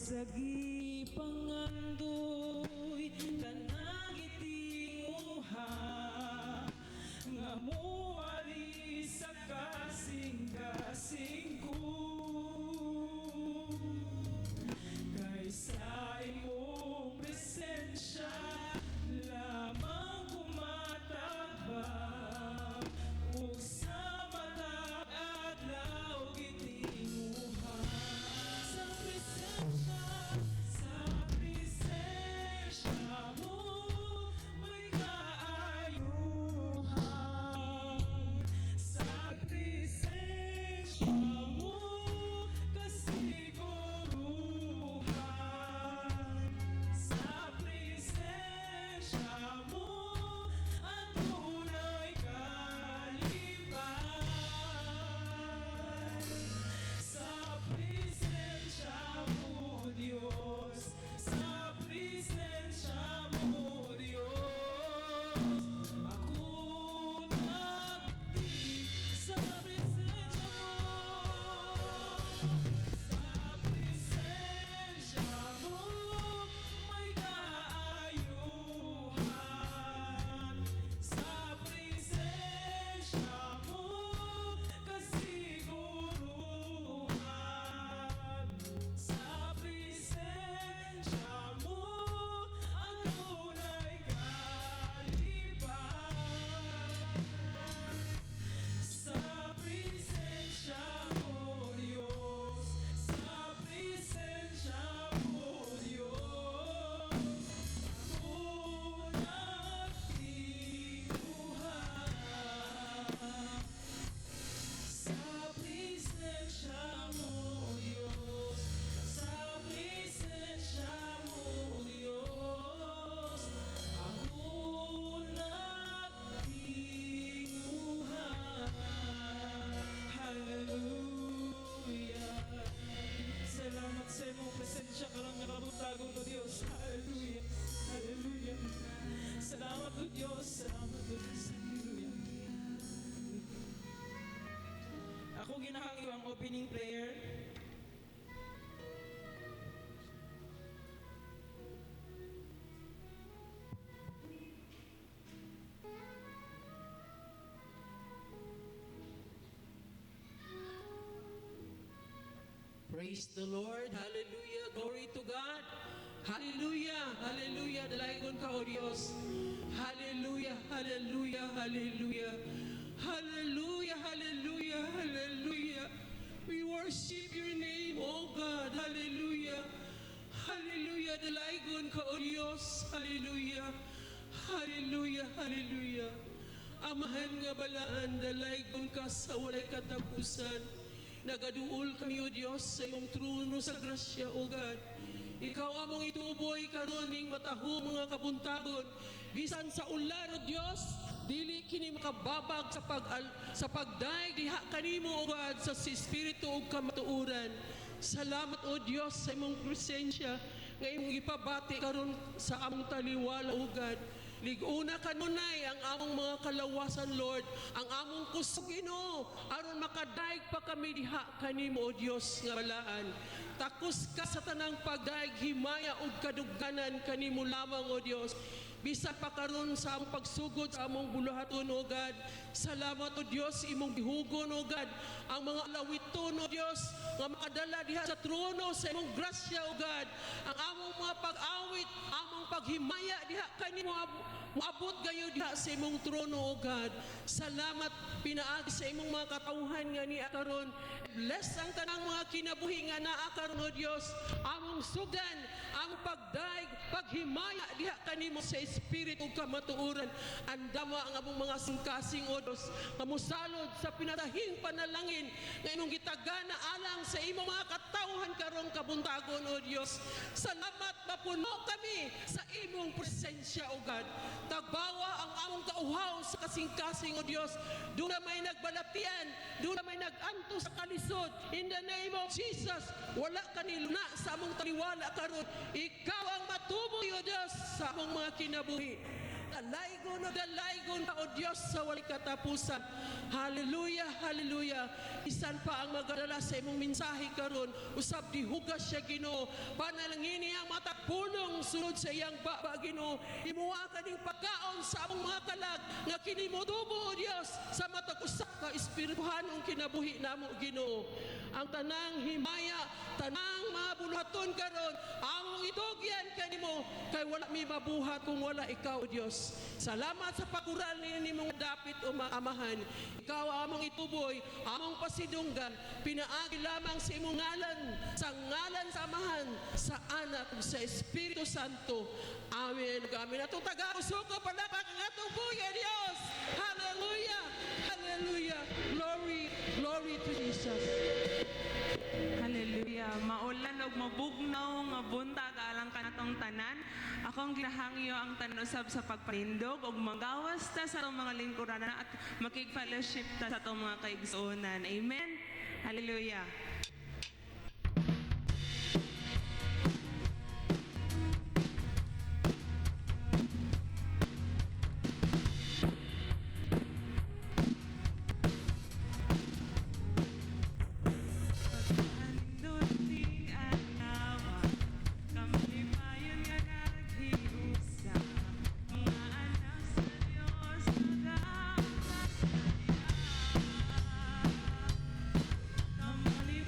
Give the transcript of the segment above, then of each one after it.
Sagi pangandoy tanang itimuha nga muwali sa kasing-kasing ko kaysa imong presensya lamang kumatabang ug sa matag adlaw gitimuha sa presensya mo may kaayuhan sa presensya mo kasiguruhan sa presensya mo ang tunay kalipay sa presensya mo Diyos sa presensya mo Diyos ako nagdi sa presensya mo may kaayuhan sa presensya mo kasiguruhan sa presensya mo ang tunay kalipay sa presensya mo Diyos sa presensya mo Diyos ako nagtiruhan sa presensya mo Diyos sa presensya mo Diyos ako nagtiruhan Hallelujah salamat sa imong presensya karang nakabutagon ko Diyos Hallelujah Hallelujah salamat o Diyos salamat o Diyos Hallelujah ako ginahangyo ang opening prayer. Praise the Lord. Hallelujah. Glory to God. Hallelujah. Hallelujah. Dalagon ka, O Diyos. Hallelujah. Hallelujah. Hallelujah. Hallelujah. Hallelujah. Hallelujah. We worship your name, O God. Hallelujah. Hallelujah. Dalagon ka, O Diyos. Hallelujah. Hallelujah. Hallelujah. Amahan nga balaan, dalagon ka sa walay katapusan. Nagaduol kami, O Diyos, sa iyong trono sa grasya, O God. Ikaw among ituboy karon ning mataho mga kabuntagon. Bisan sa ulan, O Diyos, dili kini makababag sa pagdaig diha kanimo, O God, sa espiritu ug kamatuoran. Salamat, O Diyos, sa imong presensya nga imong ipabati karon sa among taliwala, O God. Liguna kanunay ang among mga kalawasan, Lord, ang among kusog, Ginoo, aron makadaig pa kami diha kanimo, O Dios nga balaan. Takos ka sa tanang pagdaig, himaya ug kadugganan kanimo lamang, O Dios. Bisan pa karon sa among pagsugod sa among buluhaton, O God. Salamat, O Dios, imong gihugon, O God, ang mga lawiton, O Dios, nga makadala diha sa trono sa imong grasya, O God. Ang among mga pag-awit, among paghimaya diha kanimo moabot gayo diha sa imong trono, O God. Salamat pinaagi sa imong mga katawhan nga ni karon. Bless ang tanang mga kinabuhi nga naa karon, O Dios. Among sugdan, ang pagdaig, paghimaya diha kanimo sa espiritu ug kamatuoran. Andama ang among mga singkasing, O Dios, nga mosalod sa pinatahing panalangin nga imong gitagana alang sa imong mga katawhan karong kabuntagon, O Dios. Salamat mapuno kami sa imong presensya, O God. Tagbawa ang among kauhaw sa kasing-kasing, O Dios. Doon na may nagbalatian, doon na may naganto sa kalisod. In the name of Jesus, wala kaniluna sa among taliwala karon. Ikaw ang matuboy, O Diyos, sa among mga kinabuhi. Dalaygon ka, O Diyos, sa walang katapusan. Hallelujah, hallelujah. Isan pa ang magadala sa imong mensahe karon, usab di hugas siya, Ginoo. Panalangin niya ang matagpunong sunod sa iyang baba, Ginoo. Imuha kaning pagkaon sa among mga kalag nga kini modubo, O Dios, sa matag usa ka espirituhanong kinabuhi namo, Ginoo. Ang tanang himaya, tanang mga buluhaton karon, among idugyan kanimo, kay wala mi mabuhat kung wala ikaw, O Dios. Salamat sa pagural nimong dapit o maamahan. Ikaw among ituboy, among pasidunggan, pinaagi lamang sa imong ngalan, sa amahan, sa anak, sa Espiritu Santo. Amen. Kami na itong taga-usuko, palakpak ang atong buya, Diyos. Hallelujah, hallelujah. Glory, glory to Jesus. Hallelujah. Maulan og mabugnaw nga buntag alang kanatong tanan. Akong ginahangyo ang tanusab sa pagpanindog og magawas ta sa atong mga lingkuranan at makig-fellowship ta sa atong mga kaigsuonan. Amen. Hallelujah. Pagkalinduting anawa, kamalipayon nga naghiusa, mga anak sa Diyos nag-aangkat sa Kamalipayon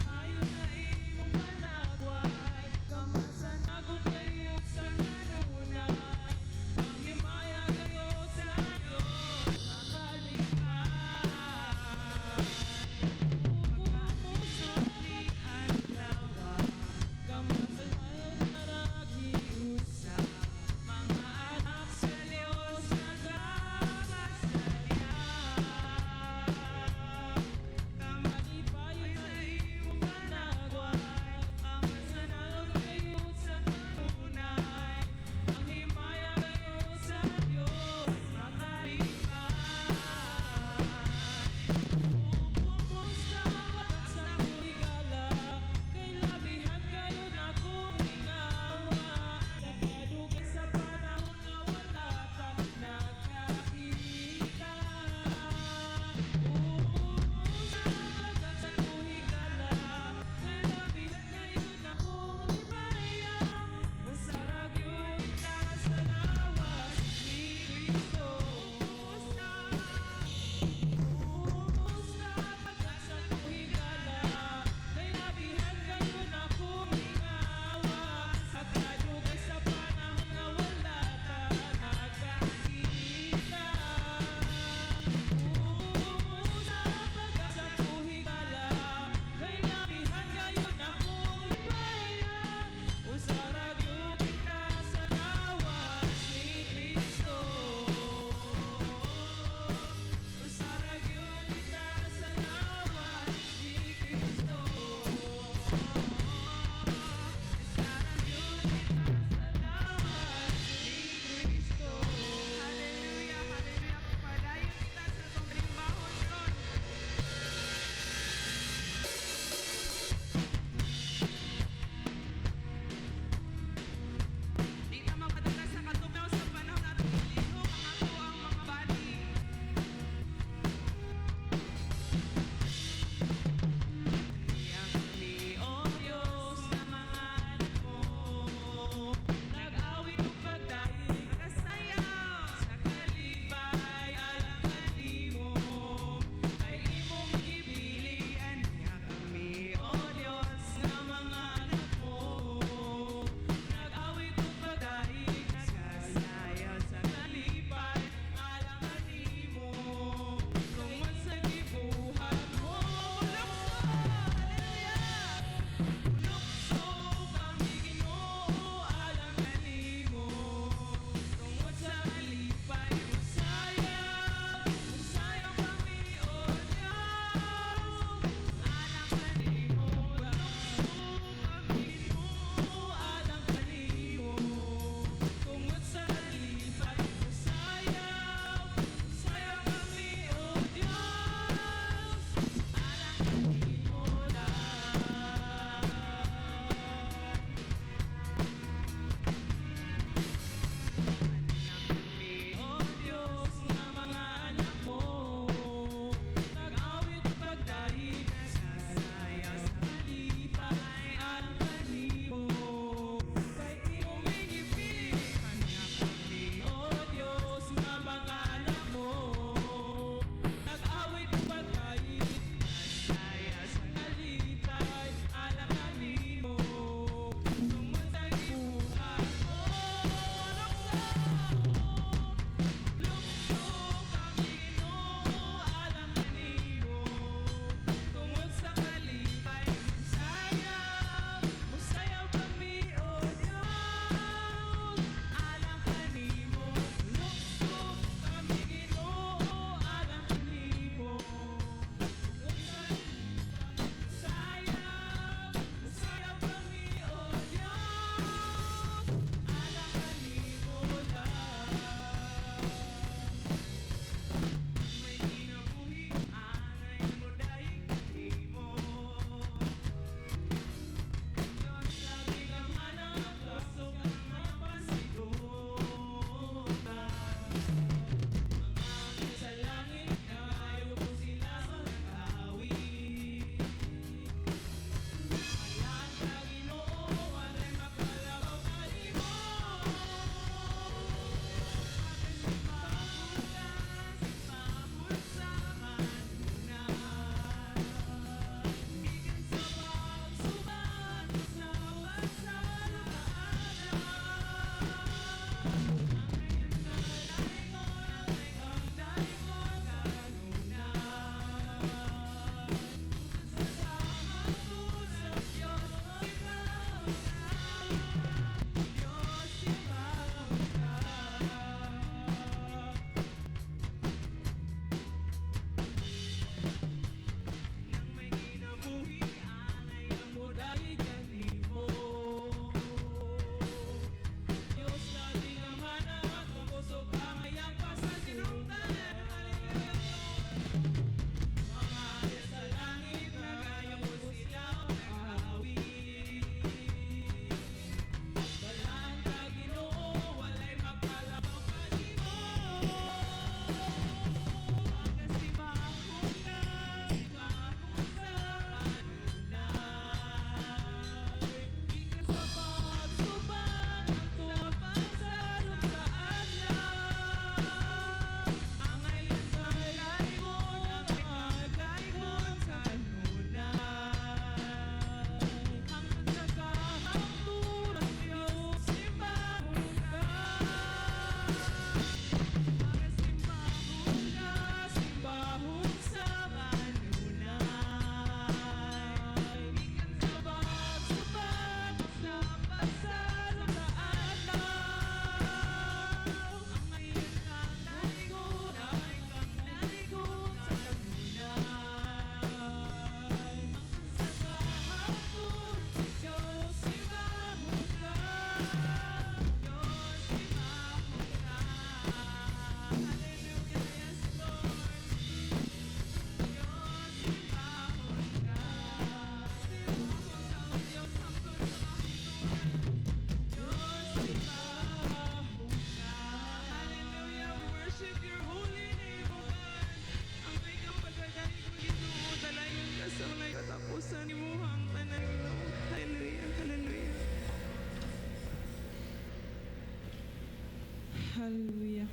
Hallelujah.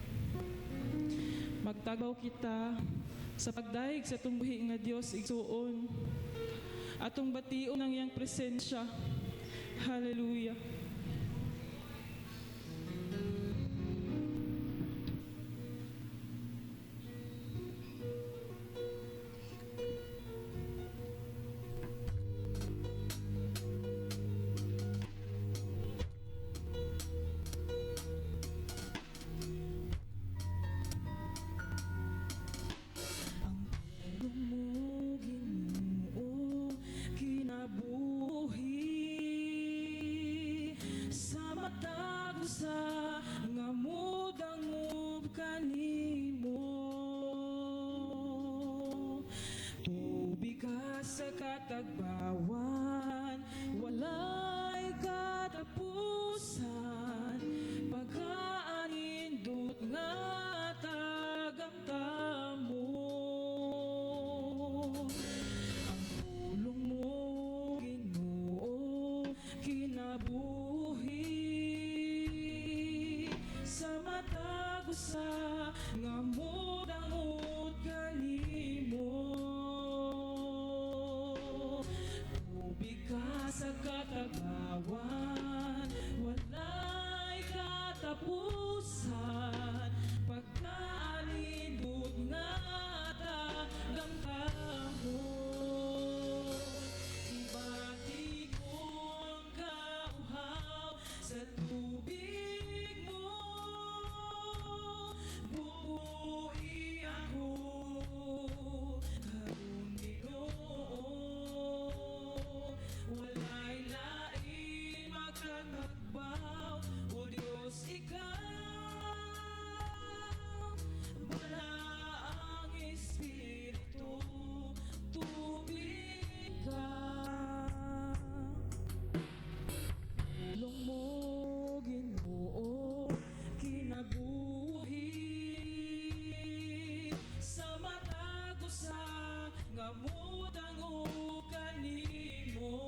Magtagaw kita sa pagdaig sa tumbuhi nga Dios igsuon. Atong bation ang iyang presensya. Hallelujah. Kinabuhi sa matag sa nga mudangob kanimo, tubig ka sa katagbawan, walay katapusan, pagkaanindot nga tagamtamo. Tulong mo, Ginoo, kinabuhi sa matag usa nga mudangot kanimo, tubig ka sa katagawan, walay katapusan, pagkalindot nga tagamtamo. Ibati ko ang kauhaw sa tubig mo, bubuhi ako karong Ginoo. Walay lain magkakagbaw, o Diyos ikaw, wala ang Espiritu, tubig ka. Tulong mo, Ginoo, kinabuhi sa matag usa nga mudango kanimo,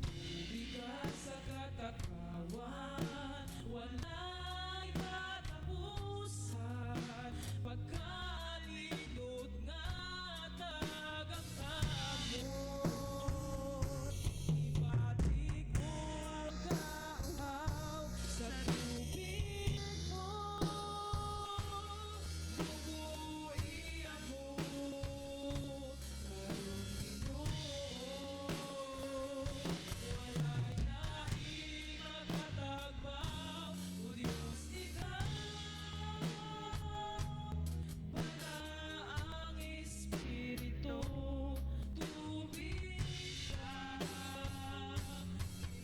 tubig ka sa katakawan, walay katapusan, pagkalindot nga tagamtamo. Ibati ko ang kauhaw sa tubig mo, bubuhi ako karong Ginoo. Walay lain magkatagbaw, o Diyos ikaw, wala ang Espiritu, tubig ka.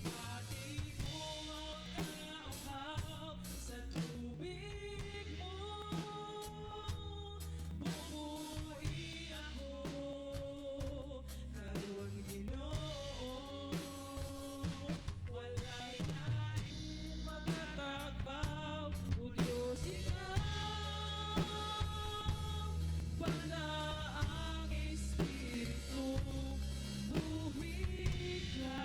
Ibati ko ang kauhaw sa tubig mo, bubuhi ako karong Ginoo. Walay lain magkatagbaw, o Diyos ikaw, wala ang Espiritu, buhi ka.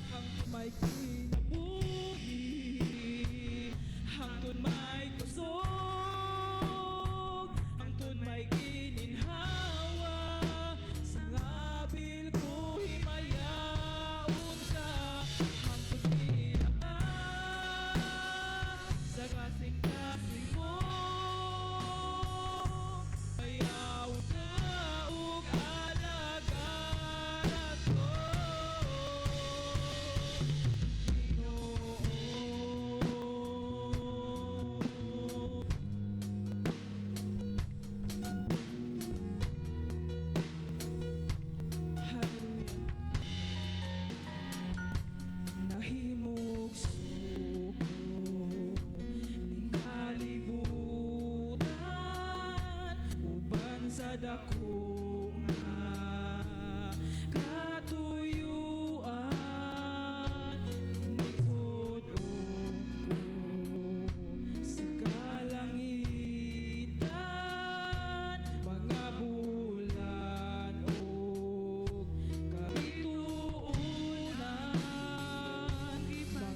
Hangtod may kinabuhi, hangtod may kusog, hangtod may gininhawa, sa ngabil ko himayaon ka, hangtod kinabas sa kasing-kasing mo, hayaon ka ug alagaran ko, Ginoo. Hallelujah. Nahimog suko ning kalibutan, uban sa dako nga katuyuan, inikod ko sa kalangitan, mga bulan o kabituunan, mga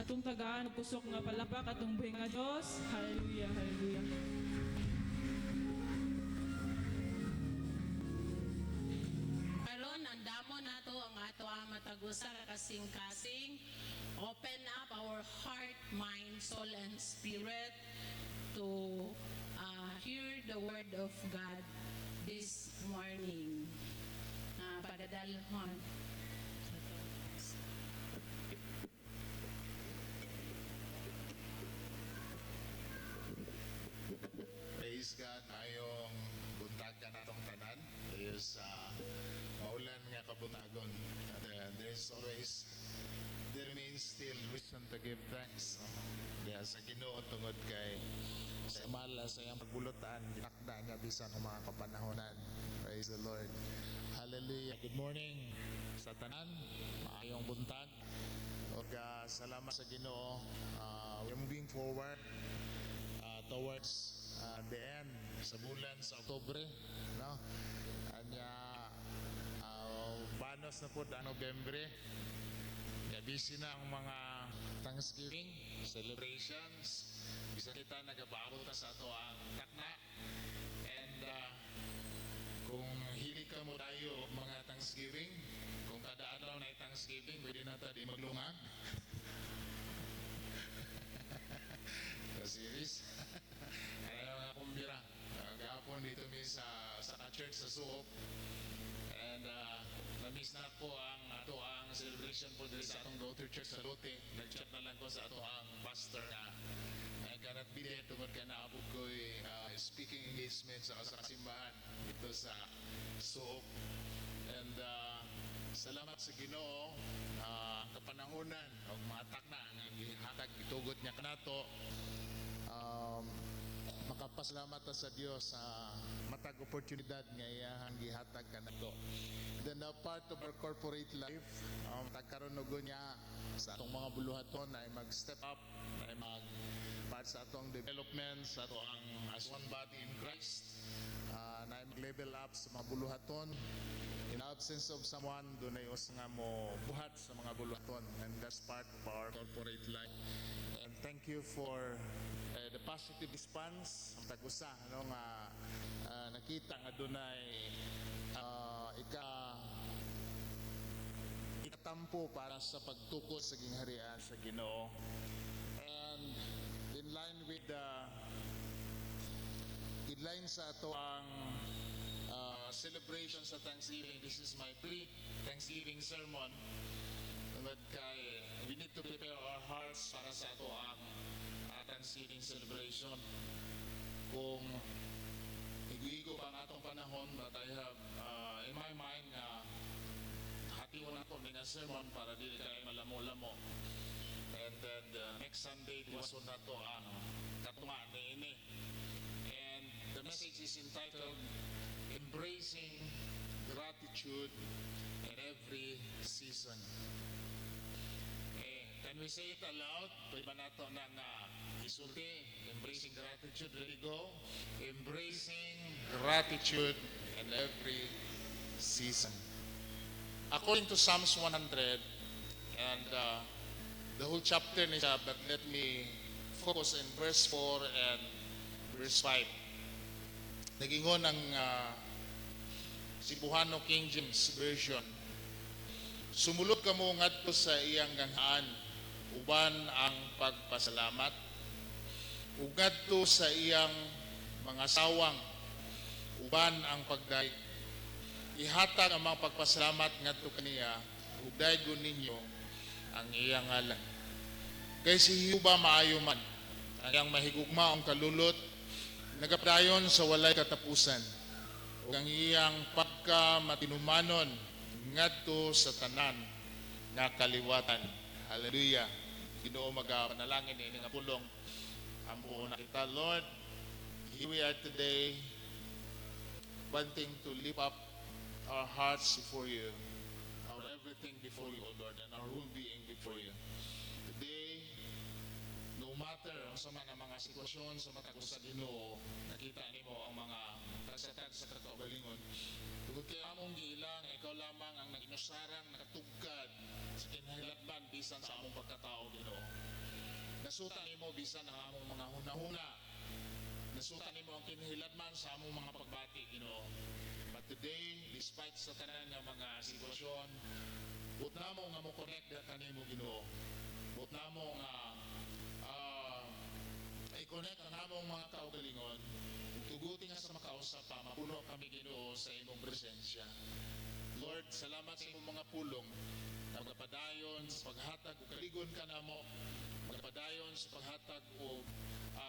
atong tagaan ug kusog nga palakpak atong buhi nga Dios. Hallelujah, hallelujah. Karon andamo nato ang ato ang matagusa ka kasing-kasing. Open up our heart, mind, soul, and spirit to hear the word of God this morning. Pagadalhon. Praise God, ayong buntag ka natong tanan. Is maulan nga kabuntagon. There remains still reason to give thanks. Kaya sa Ginoo tungod kay sa mala sa iyang pagbulutan, ginakda niya bisan ang mga kapanahonan. Praise the Lord. Hallelujah. Good morning sa tanan. Maayong buntag. O salamat sa Ginoo. We're moving forward towards the end sa bulan sa Oktubre, no? Anya banos na po ang Nobyembre. Busy na ang mga Thanksgiving celebrations. Bisa kita nagabaabot na sa ato ang takna. And kung hili ka mo tayo mga Thanksgiving, kung kada adlaw na Thanksgiving, pwede na tayo di maglungag. Series. Ayaw nga kumbira. Gahapon dito mi sa church sa Suop. And na-miss na po ang ato ang celebration po dito sa atong daughter church sa Lote. Nag-chat na lang ko sa ato ang pastor na I cannot be there tungod ka naabot ko speaking engagement sa kasimbahan dito sa Suop. And salamat sa Ginoo kapanahonan o matak na ang hatag itugod niya kanato. Makapasalamat ta sa Dios sa matag oportunidad nga iyang gihatag kanato. Then part of our corporate life, tagkaroon niya sa atong mga buluhaton ay mag-step up, ay part sa atong development sa ato ang as one body in Christ, na mag-level up sa mga buluhaton. In absence of someone, doon ay nga mo buhat sa mga buluhaton, and that's part of our corporate life. And thank you for the positive response ang tagusa nga nakita nga dunay ikatampo para sa pagtukod sa gingharian sa Ginoo. And in line with the sa ato ang celebration sa Thanksgiving, this is my pre-Thanksgiving sermon. Tungod kay we need to prepare our hearts para sa ato ang Thanksgiving celebration. Kung igo-igo pa ang atong panahon, but I have in my mind nga hati mo na ito nga sermon para dili kayo malamo-lamo. And then next Sunday diwason na ito ang katunga ni ini. And the message is entitled Embracing Gratitude in Every Season. Can we say it aloud? Pwede ba nato na isulti? Embracing gratitude. Ready, go? Embracing gratitude in every season. According to Psalms 100, and the whole chapter is but let me focus in verse 4 and verse 5. Nagingon ang Cebuano King James Version. Sumulod ka mo ngadto sa iyang ganghaan, uban ang pagpasalamat, ugadto sa iyang mga sawang, uban ang pagdaig. Ihatag ang mga pagpasalamat ngadto kaniya, ug daygon ninyo ang iyang ngalan. Kay si Jehova maayo man, ang iyang mahigugma ang kalulot, nagapadayon sa walay katapusan, ug ang iyang pagkamatinumanon ngadto sa tanan nga kaliwatan. Hallelujah. Ginoo magapanalangin ini nga pulong ang buo na kita. Lord, here we are today wanting to lift up our hearts before you, our everything before you, O Lord, and our whole being before you. Today, no matter sa mga sitwasyon sa matag sa Ginoo, nakita nimo ang mga tagsatag sa kataugalingon. Tugod kay among giilang, ikaw lamang ang naginusarang nakatugkad sa kinahilabtan bisan sa among pagkatao, Ginoo. Nasuta nimo bisan ang among mga hunahuna. Nasuta nimo ang kinahilabman sa among mga pagbati, Ginoo. But today, despite sa tanan nga mga sitwasyon, buot namo nga mo connect kanimo, Ginoo. Buot namo nga i-connect ang among mga kaugalingon. Tuguti nga sa makausap pa, mapuno kami, Ginoo, sa imong presensya. Lord, salamat sa imong mga pulong na magpadayon sa paghatag o kaligon ka namo, magpadayon sa paghatag o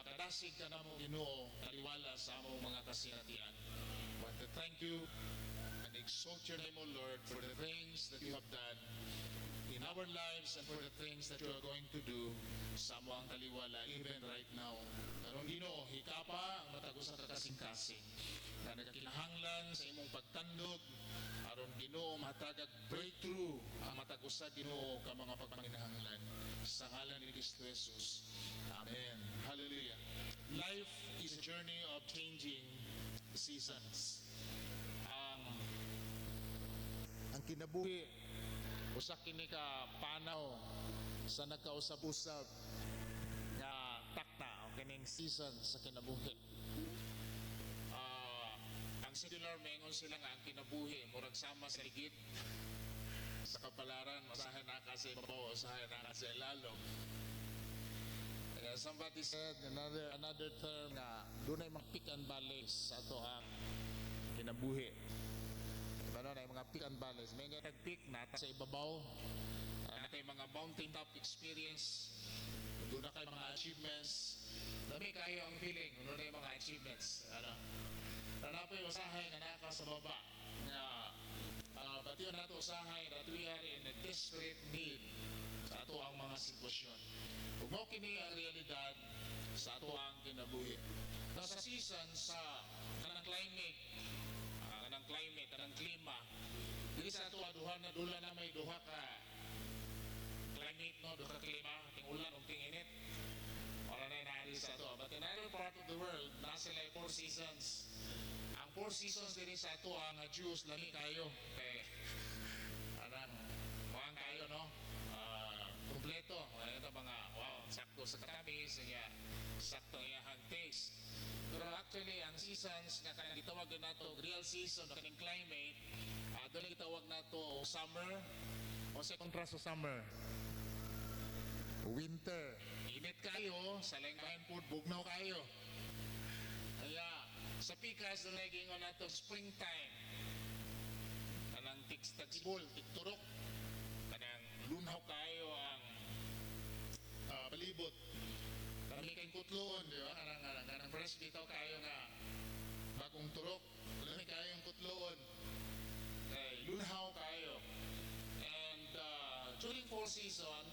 kadasig ka namo, Ginoo, kaliwala sa among mga kasinatian. But to thank you and exalt your name, O Lord, for the things that you have done in our lives and for the things that you are going to do sa among kaliwala even right now. Karon, Ginoo, hikapa ang matag usa ka kasing-kasing na nagkinahanglan sa imong pagtandog. Aron, Ginoo, matagag breakthrough ang matag usa, Ginoo, ka mga pagpanginahanglan sa ngalan ni Kristo Jesus. Amen. Hallelujah. Life is a journey of changing seasons. Ang kinabuhi usa kini ka panaw sa nagkausap-usap nga takta o kining season sa kinabuhi. Ang secular maingon sila nga ang kinabuhi murag sama sa ligid sa kapalaran, masahan na kasi ibabaw, masahan na kasi ilalo. Somebody said another term nga dunay mga peak and valleys sa ato ang kinabuhi. Ano na yung mga peak and valleys. May nga nag-peak na sa ibabaw. Natay mga mountain top experience. Doon na kayo mga achievements. Dami kayo ang feeling. Ano na yung mga achievements. Nanapoy usahay na naka sa baba. But yun nato usahay that we are in a desperate need sa ato ang mga sitwasyon. Kung mo kini ang realidad sa ato ang kinabuhi. Sa season sa kanang climate, kanang klima, dili sa ato duha na dula na may duha ka climate, no, duha ka klima, ting ulan ug ting init. Wala na inari sa ato. But in other part of the world, nasa like 4 seasons. Ang 4 seasons diri sa ato ang Jews lami kayo. Kay muang kayo, no? Kompleto. Ito mga sakto sa katamis, sakto iyahang taste. Pero actually, ang seasons nga kanang gitawag nato real season o kaning climate, doon gitawag nato summer o sa kontra sa summer. Winter. Init kayo, sa lengkahin po, bugnaw kayo. Kaya, sa pikas, doon gingon nato springtime. Kanang tigsibol, tigturok. Kanang lunhaw kayo ang palibot. Kami kayong kutloon, di ba? Kanang fresh bitaw kayo nga bagong turok. Kami kayong kutloon. Lunhaw kayo. And during 4 season,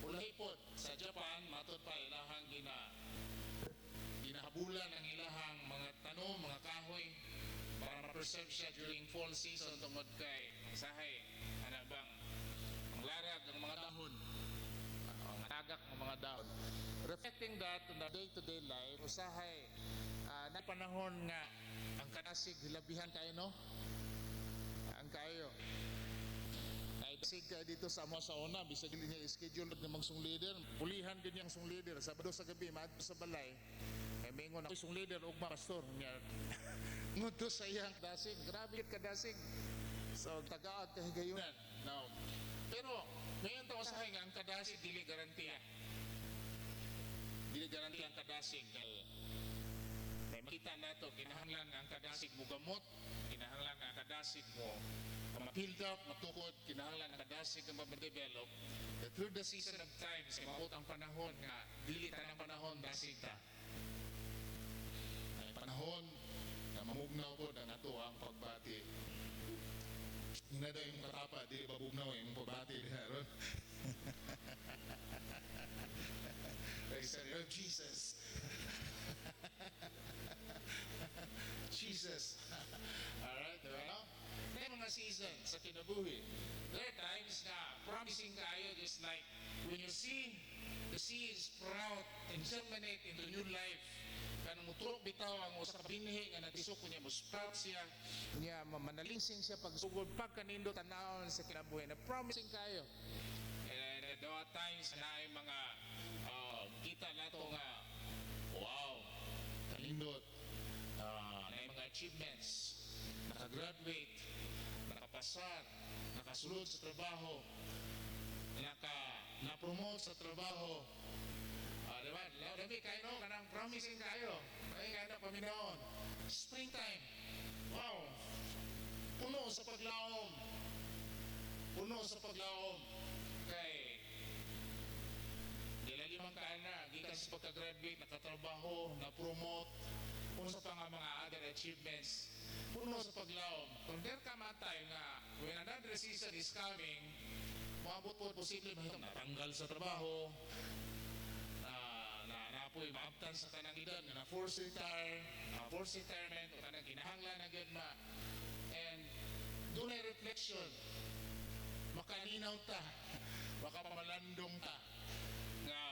ulahipot sa Japan, matod pa ilahang ginahabulan ang ilahang mga tanom, mga kahoy para ma-preserve siya during fall season tungod kay sahay, bang ang larag ng mga dahon, ang tagak ng mga dahon. Reflecting that on the day-to-day life, usahay na panahon nga ang kanasig hilabihan kayo, no? Ang kayo ay dasig kayo dito sa mga sa una, bisag niya schedule ng mga sung leader, pulihan din yung sung leader. Sabado sa gabi, maadto sa balay, ay mingon ako sung leader ug pastor niya. Nguto sa iyang dasig, grabe ka dasig. So tagaag kahigayunan. Now, pero ngayon to usahay nga ang kadasig dili garantiya. Dili garanti ang kadasig kay makita nato kinahanglan ang kadasig mo gamot, kinahanglan ang kadasig mo ma-build up, matukod, kinahanglan ang kadasig ang ma-develop. Through the season of time, sa maabot ang panahon nga dili tanang panahon dasig ta. Ay panahon na mamugnaw po ang ato ang pagbati. Hindi na yung katapa, di babugnaw yung pagbati niya ron. Praise the Lord Jesus. Jesus. Alright, diba? May mga season sa kinabuhi. There are times na promising kayo, just like when you see the seed sprout and germinate into new life. Kanang muturok bitaw ang usa ka binhi nga natisok niya mo sprout siya. Niya manalingsing siya pagsugod pagkanindo tanawon sa kinabuhi. Na promising kayo. And there are times na ay mga kita nato nga, wow, kalindot, na mga achievements, nakagraduate, nakapasar, nakasulod sa trabaho, na-promote sa trabaho. Diba? Labi kayo, no? Kanang promising kayo. Ay, kaya na Panginoon. Springtime. Wow. Puno sa paglaom. Puno sa paglaom. Kay dila limang kaan na, gikan sa pagka-graduate, nakatrabaho, na-promote, puno sa pang mga other achievements, puno sa paglaom. Kung der ka matay nga, when another season is coming, maabot po posible mahitong natanggal sa trabaho, na po'y maabtan sa kanang edad, na forced retirement, o kanang ginahanglan na gud ma. And doon ay reflection, makalinaw ta, makapamalandong ta, nga,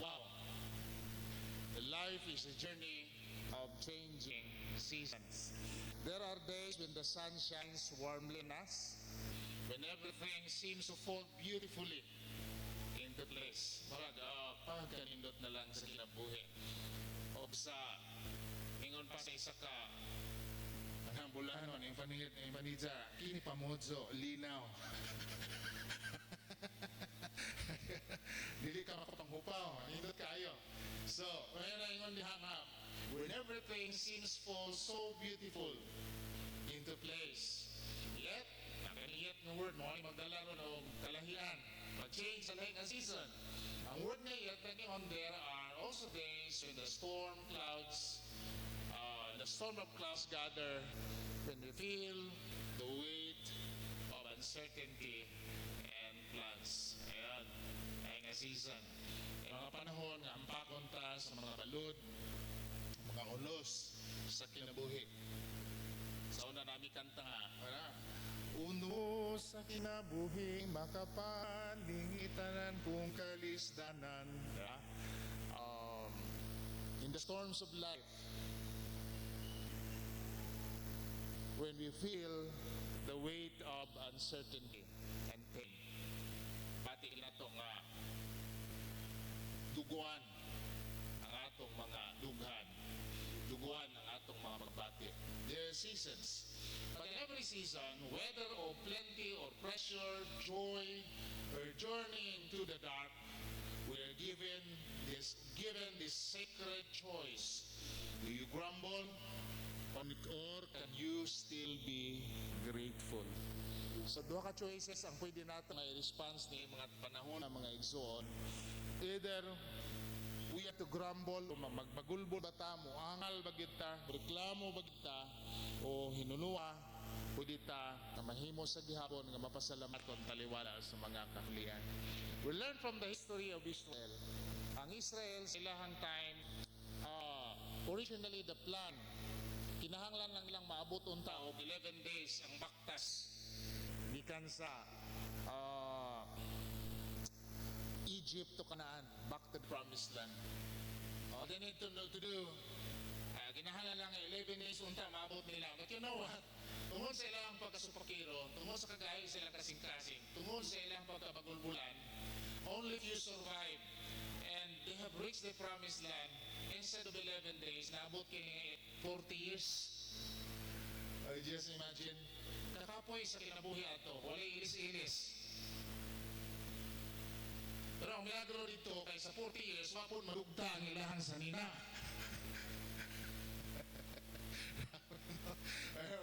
wow, the life is a journey of changing seasons. There are days when the sun shines warmly on us, when everything seems to fall beautifully into place. Marag, pagkanindot na lang sa kinabuhi. O sa, ingon pa sa isa ka, ang bulanon, yung panidya, kini pamodzo, linaw. Dili ka makapanghupaw, nindot kayo. So, ngayon na ingon diha nga, when everything seems fall so beautiful into place, yet, nakaliyat ng word mo ay magdala ron o kalahian, mag-change sa lahing season. Ang word na yet, on there are also days when the storm of clouds gather, when we feel the weight of uncertainty and plans. Ayan, ay nga season. Ay mga panahon nga ampakon ta sa mga balod, mga ulos sa kinabuhi. Sa una namin kanta nga, uno sa kinabuhi, makapalingitan kung kalisdanan. In the storms of life, when we feel the weight of uncertainty and pain, pati na ito nga duguan ang atong mga dughan, duguan ang atong mga magbati. There are seasons, but every season, whether of plenty or pressure, joy, or journey into the dark, we are given this sacred choice. Do you grumble? Or can you still be grateful? So, duha ka choices ang pwede natin may response ni mga panahon ng mga igsoon. Either we have to grumble, o magbagulbol ba ta, muangal ba kita, reklamo ba kita, o hinunua, pwede ta na mahimo sa gihapon nga mapasalamat kung taliwala sa mga kahulian. We learn from the history of Israel. Ang Israel, sa ilahang time, originally the plan, kinahanglan lang nilang maabot unta o 11 days ang baktas gikan sa Egypt to Canaan, back to the promised land. They need to do, kinahanglan lang 11 days unta maabot nila. But you know what? Tungod sa ilang pagkasupakiro, tungod sa kagahi sa ilang kasing-kasing, tungod sa ilang pagkabagulbulan, only few survive. And they have reached the promised land. Instead of 11 days, naabot kini 40 years. Just imagine, kakapoy sa kinabuhi ato, wala ilis-ilis. Pero ang milagro dito, kay sa 40 years, wapon malugta ang ilahan sa nina.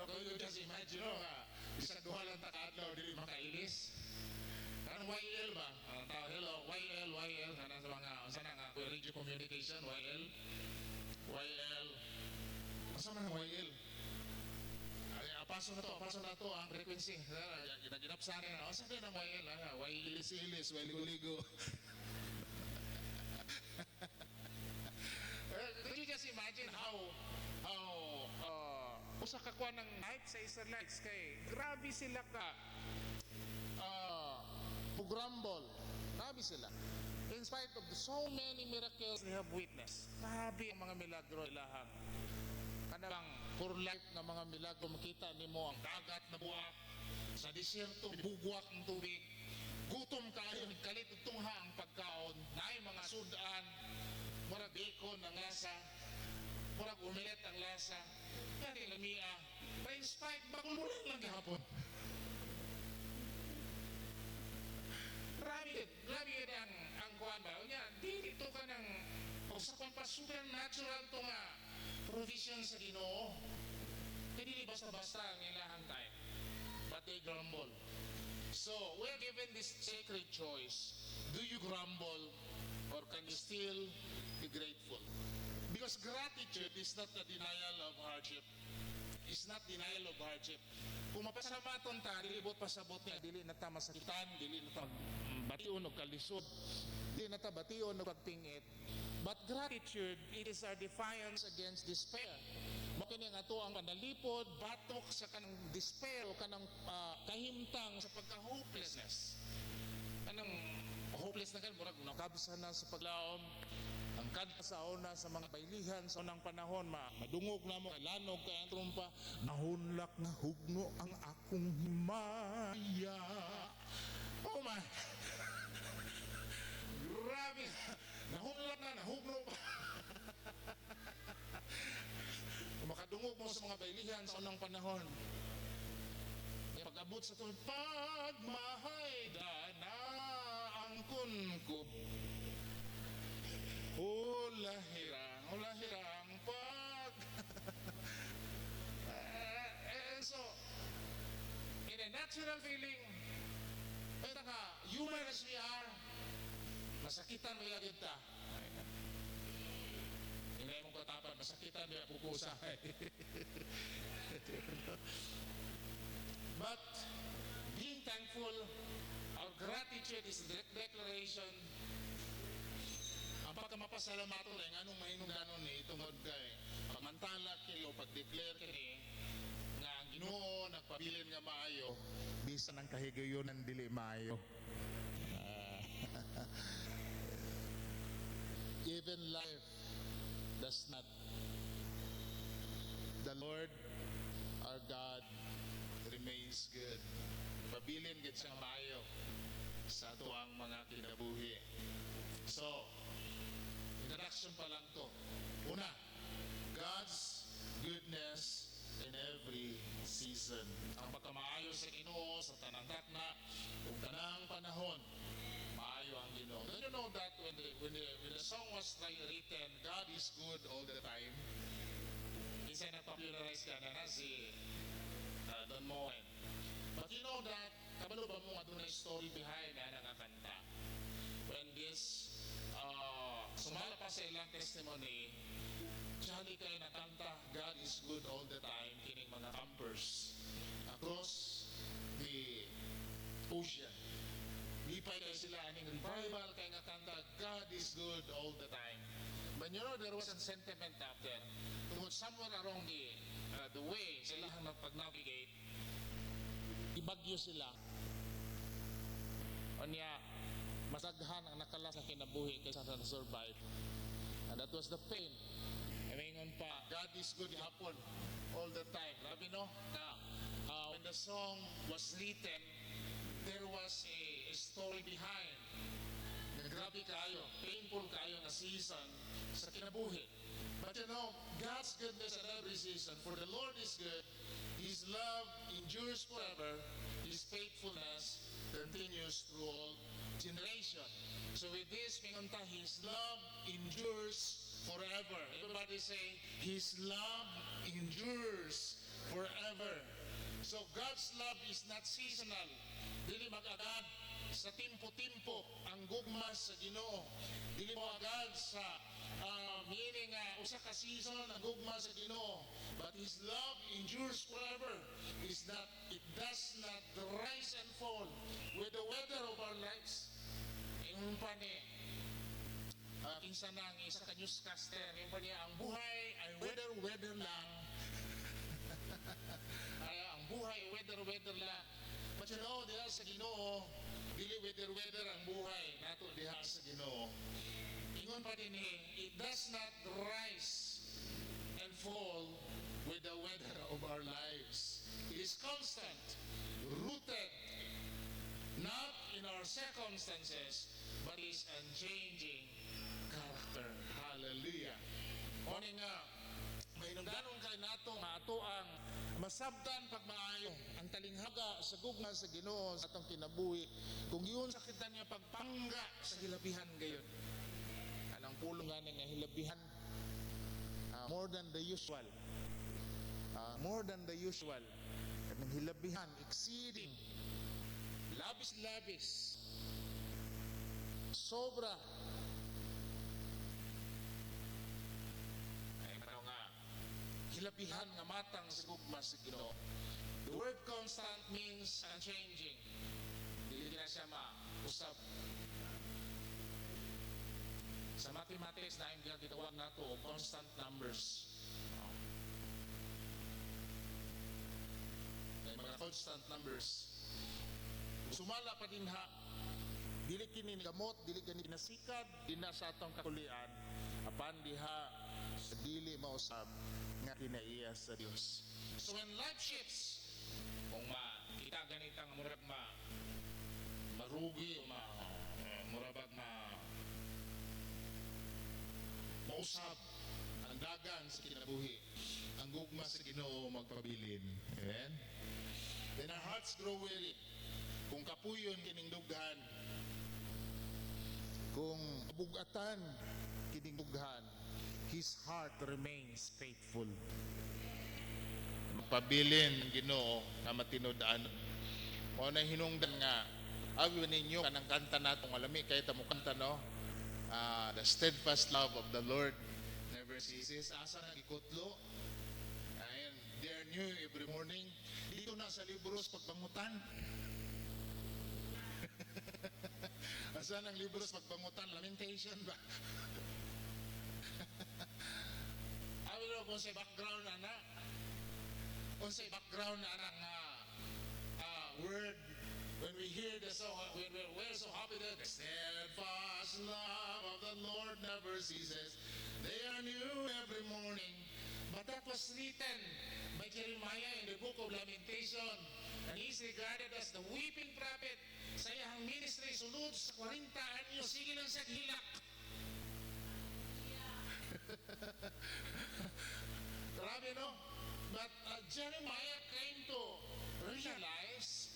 Ako just imagine, bisag duha lang takadlaw, dili makailis. Kanang YL ba? Ang tao, hello, YL, kanang sa mga, saan nga, radio communication, YL, saan nga YL? Paso na to, ang frequency. Ginap sa akin, saan din ang YL? Ilis-ilis, ligo-ligo. Could you just imagine how usa ka kuha ng hype sa Israelites kay grabe sila ka grumble. Grabe sila. In spite of so many miracles they have witnessed. Grabe ang mga milagro ilahang. Kanang for life na mga milagro, makita nimo ang dagat na buwak, sa disyerto bugwak ng tubig, gutom kayo, kalit tungha ang pagkaon, naay mga sudan, murag bacon ang lasa, murag umilet ang lasa, kaya lamia, pa in spite, bagululan lang gihapon. Grabe yun ang kuhan ba? O niya, di ito ka ng, o sa kung pa supernatural ito nga, provision sa Ginoo. Hindi basta-basta ang ilahang time. But they grumble. So, we're given this sacred choice. Do you grumble or can you still be grateful? Because gratitude is not a denial of hardship. It's not denial of hardship. Kung mapasamaton ta, dilibot pasabot niya, dili na ta masakitan, dili na ta bation o kalisod, dili na ta bation o pagtingit. But gratitude, it is our defiance against despair. Makini nga to ang panalipod, batok sa kanang despair o kanang kahimtang sa pagka-hopelessness. Anong hopeless na kan, murag nakabsa na sa paglaom, ang kanta sa una sa mga bailihan sa unang panahon, madungog na mo, lanog kay ang trumpa, nahunlak na hugno ang akong himaya. Oh my! Grabe! Nahunlak na, nahugno pa. Makadungog mo sa mga bailihan sa unang panahon. Pag-abot sa ito, pagmahay na ang kunkup. Ulahirang pag. And so, in a natural feeling, human as we are, masakitan mo yung kita. Hindi mong katapan, masakitan mo yung pupusahay. But being thankful, our gratitude is the declaration. Ang pagkamapasalamat rin, anong mahinong ganon ni tungod kay pagmantala kayo, pag-declare kayo nga ang Ginoo nagpabilin nga maayo, bisan ang kahigayon ng dili maayo. Even life does not. The Lord, our God, remains good. Pabilin gid siyang maayo sa ato ang mga kinabuhi. So, introduction pa lang to. Una, God's goodness in every season. Ang pagkamaayo sa Ginoo sa tanang takna ug tanang panahon, maayo ang Ginoo. Don't you know that when the song was written, God is good all the time? Isa na popularize ka na si Don Moen. But you know that, kabalo ba mo nga doon na story behind na nakakanta? When this, sumala pa sa ilang testimony, jolly kayo nakanta, God is good all the time, kining mga campers across the ocean. Lipay kayo sila, aning revival kayo nakanta, God is good all the time. But you know, there was a sentiment out there. Somewhere along the way, sila ang nagpag-navigate, ibagyo sila. O niya, masaghan ang nakala sa kinabuhi kaysa sa survive. And that was the pain. Emingon pa, God is good hapon all the time. Grabe no? When the song was written, there was a story behind. Grabe kayo, painful kayo na season sa kinabuhi. But you know, God's goodness at every season, for the Lord is good, His love endures forever, His faithfulness continues through all generation. So with this, pingunta, His love endures forever. Everybody say, His love endures forever. So God's love is not seasonal. Dili mag-agad sa timpo-timpo ang gugma sa Ginoo. Dili mo agad sa meaning usa ka season ang gugma sa Ginoo. But His love endures forever. It does not rise and fall with the weather of our lives. Yung pa ni kinsa nang isa ka newscaster, yung pa niya, ang buhay ay weather lang. Ang buhay weather lang. But you know, diha sa Ginoo, dili weather ang buhay nato diha sa Ginoo. Ingon pa din it does not rise and fall with the weather of our lives. It is constant, rooted not in ourselves circumstances, but is unchanging character. Hallelujah. O nga, may nungdanon kay nato nga ato ang masabtan pagmaayo ang talinghaga sa gugma sa Ginoo sa atong kinabuhi kung yun sa kita niya pagpangga sa hilabihan gayon. Anong pulong nga hilabihan more than the usual. More than the usual. Kanang hilabihan, exceeding, labis-labis, sobra. Ay, ano nga, hilabihan nga matang sa gugma sa Ginoo. The word constant means unchanging. Dili na siya mausap. Sa mathematics na yung gitawag nato o constant numbers. May mga constant numbers. Sumala pa din ha. Dili kini gamot, dili kini nasikad, di na sa atong kakulian. Apan diha sa dili mausab nga kinaiya sa Dios. So when life shifts, kung kita ganitang murag marugi o murabag mausab ang dagan sa kinabuhi, ang gugma sa Ginoo magpabilin. Amen? Then our hearts grow weary. Kung kapuyon kining dughan, kung bugatan kining dughan, his heart remains faithful. Magpabilin ang Ginoo na matinudaan. O na hinungdan nga, awin ninyo kanang kanta natong alami kay ta mo kanta no. The steadfast love of the Lord never ceases. Asa na ikutlo? Ayan, they are new every morning. Dito na sa libros pagbangutan. Asa ng libros pagbangutan? Lamentation ba? Awin kung sa background na kung sa background na word. When we hear the song, we're so happy that the steadfast love of the Lord never ceases. They are new every morning. But that was written by Jeremiah in the book of Lamentation. And he's regarded as the weeping prophet. Sa iyang ministry, sulod sa 40 anyo, sige lang siya hilak. Grabe, no? But Jeremiah came to realize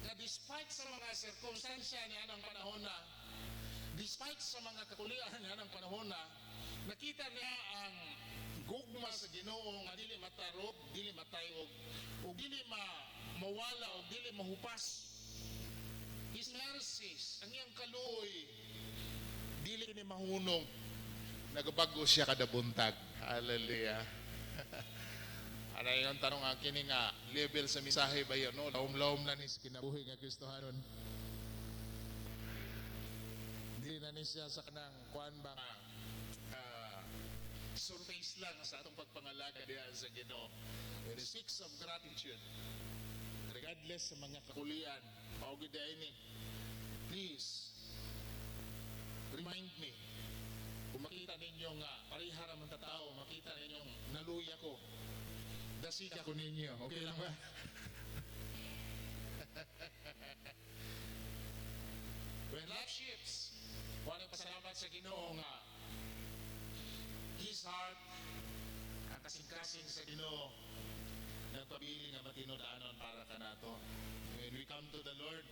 na despite sa mga sirkumstansya niya ng panahon na, despite sa mga kakulian niya ng panahon na, nakita niya ang gugma sa Ginoo nga dili matarog, dili matayog, o dili mawala, o dili mahupas. His mercies, ang iyang kaluoy, dili ni mahunong, nagabago siya kada buntag. Hallelujah. Ano yung tanong akin nga, level sa misahe ba yun? No? Laom-laom na ni kinabuhi nga Kristohanon. Hindi na ni siya sa kanang kuan ba nga surface lang sa atong pagpangalaga diya sa Ginoo. It speaks of gratitude. Regardless sa mga kakulian, paugid ni, please, remind me. Kung makita ninyo nga, parihara man tatao, makita ninyo, naluya ko. Dasika ko ninyo. Okay lang ba? When life shifts, walang pasalamat sa Ginoo nga his heart, ang kasing-kasing sa Ginoo, nagpabili nga matinudaanon para ka nato. When we come to the Lord,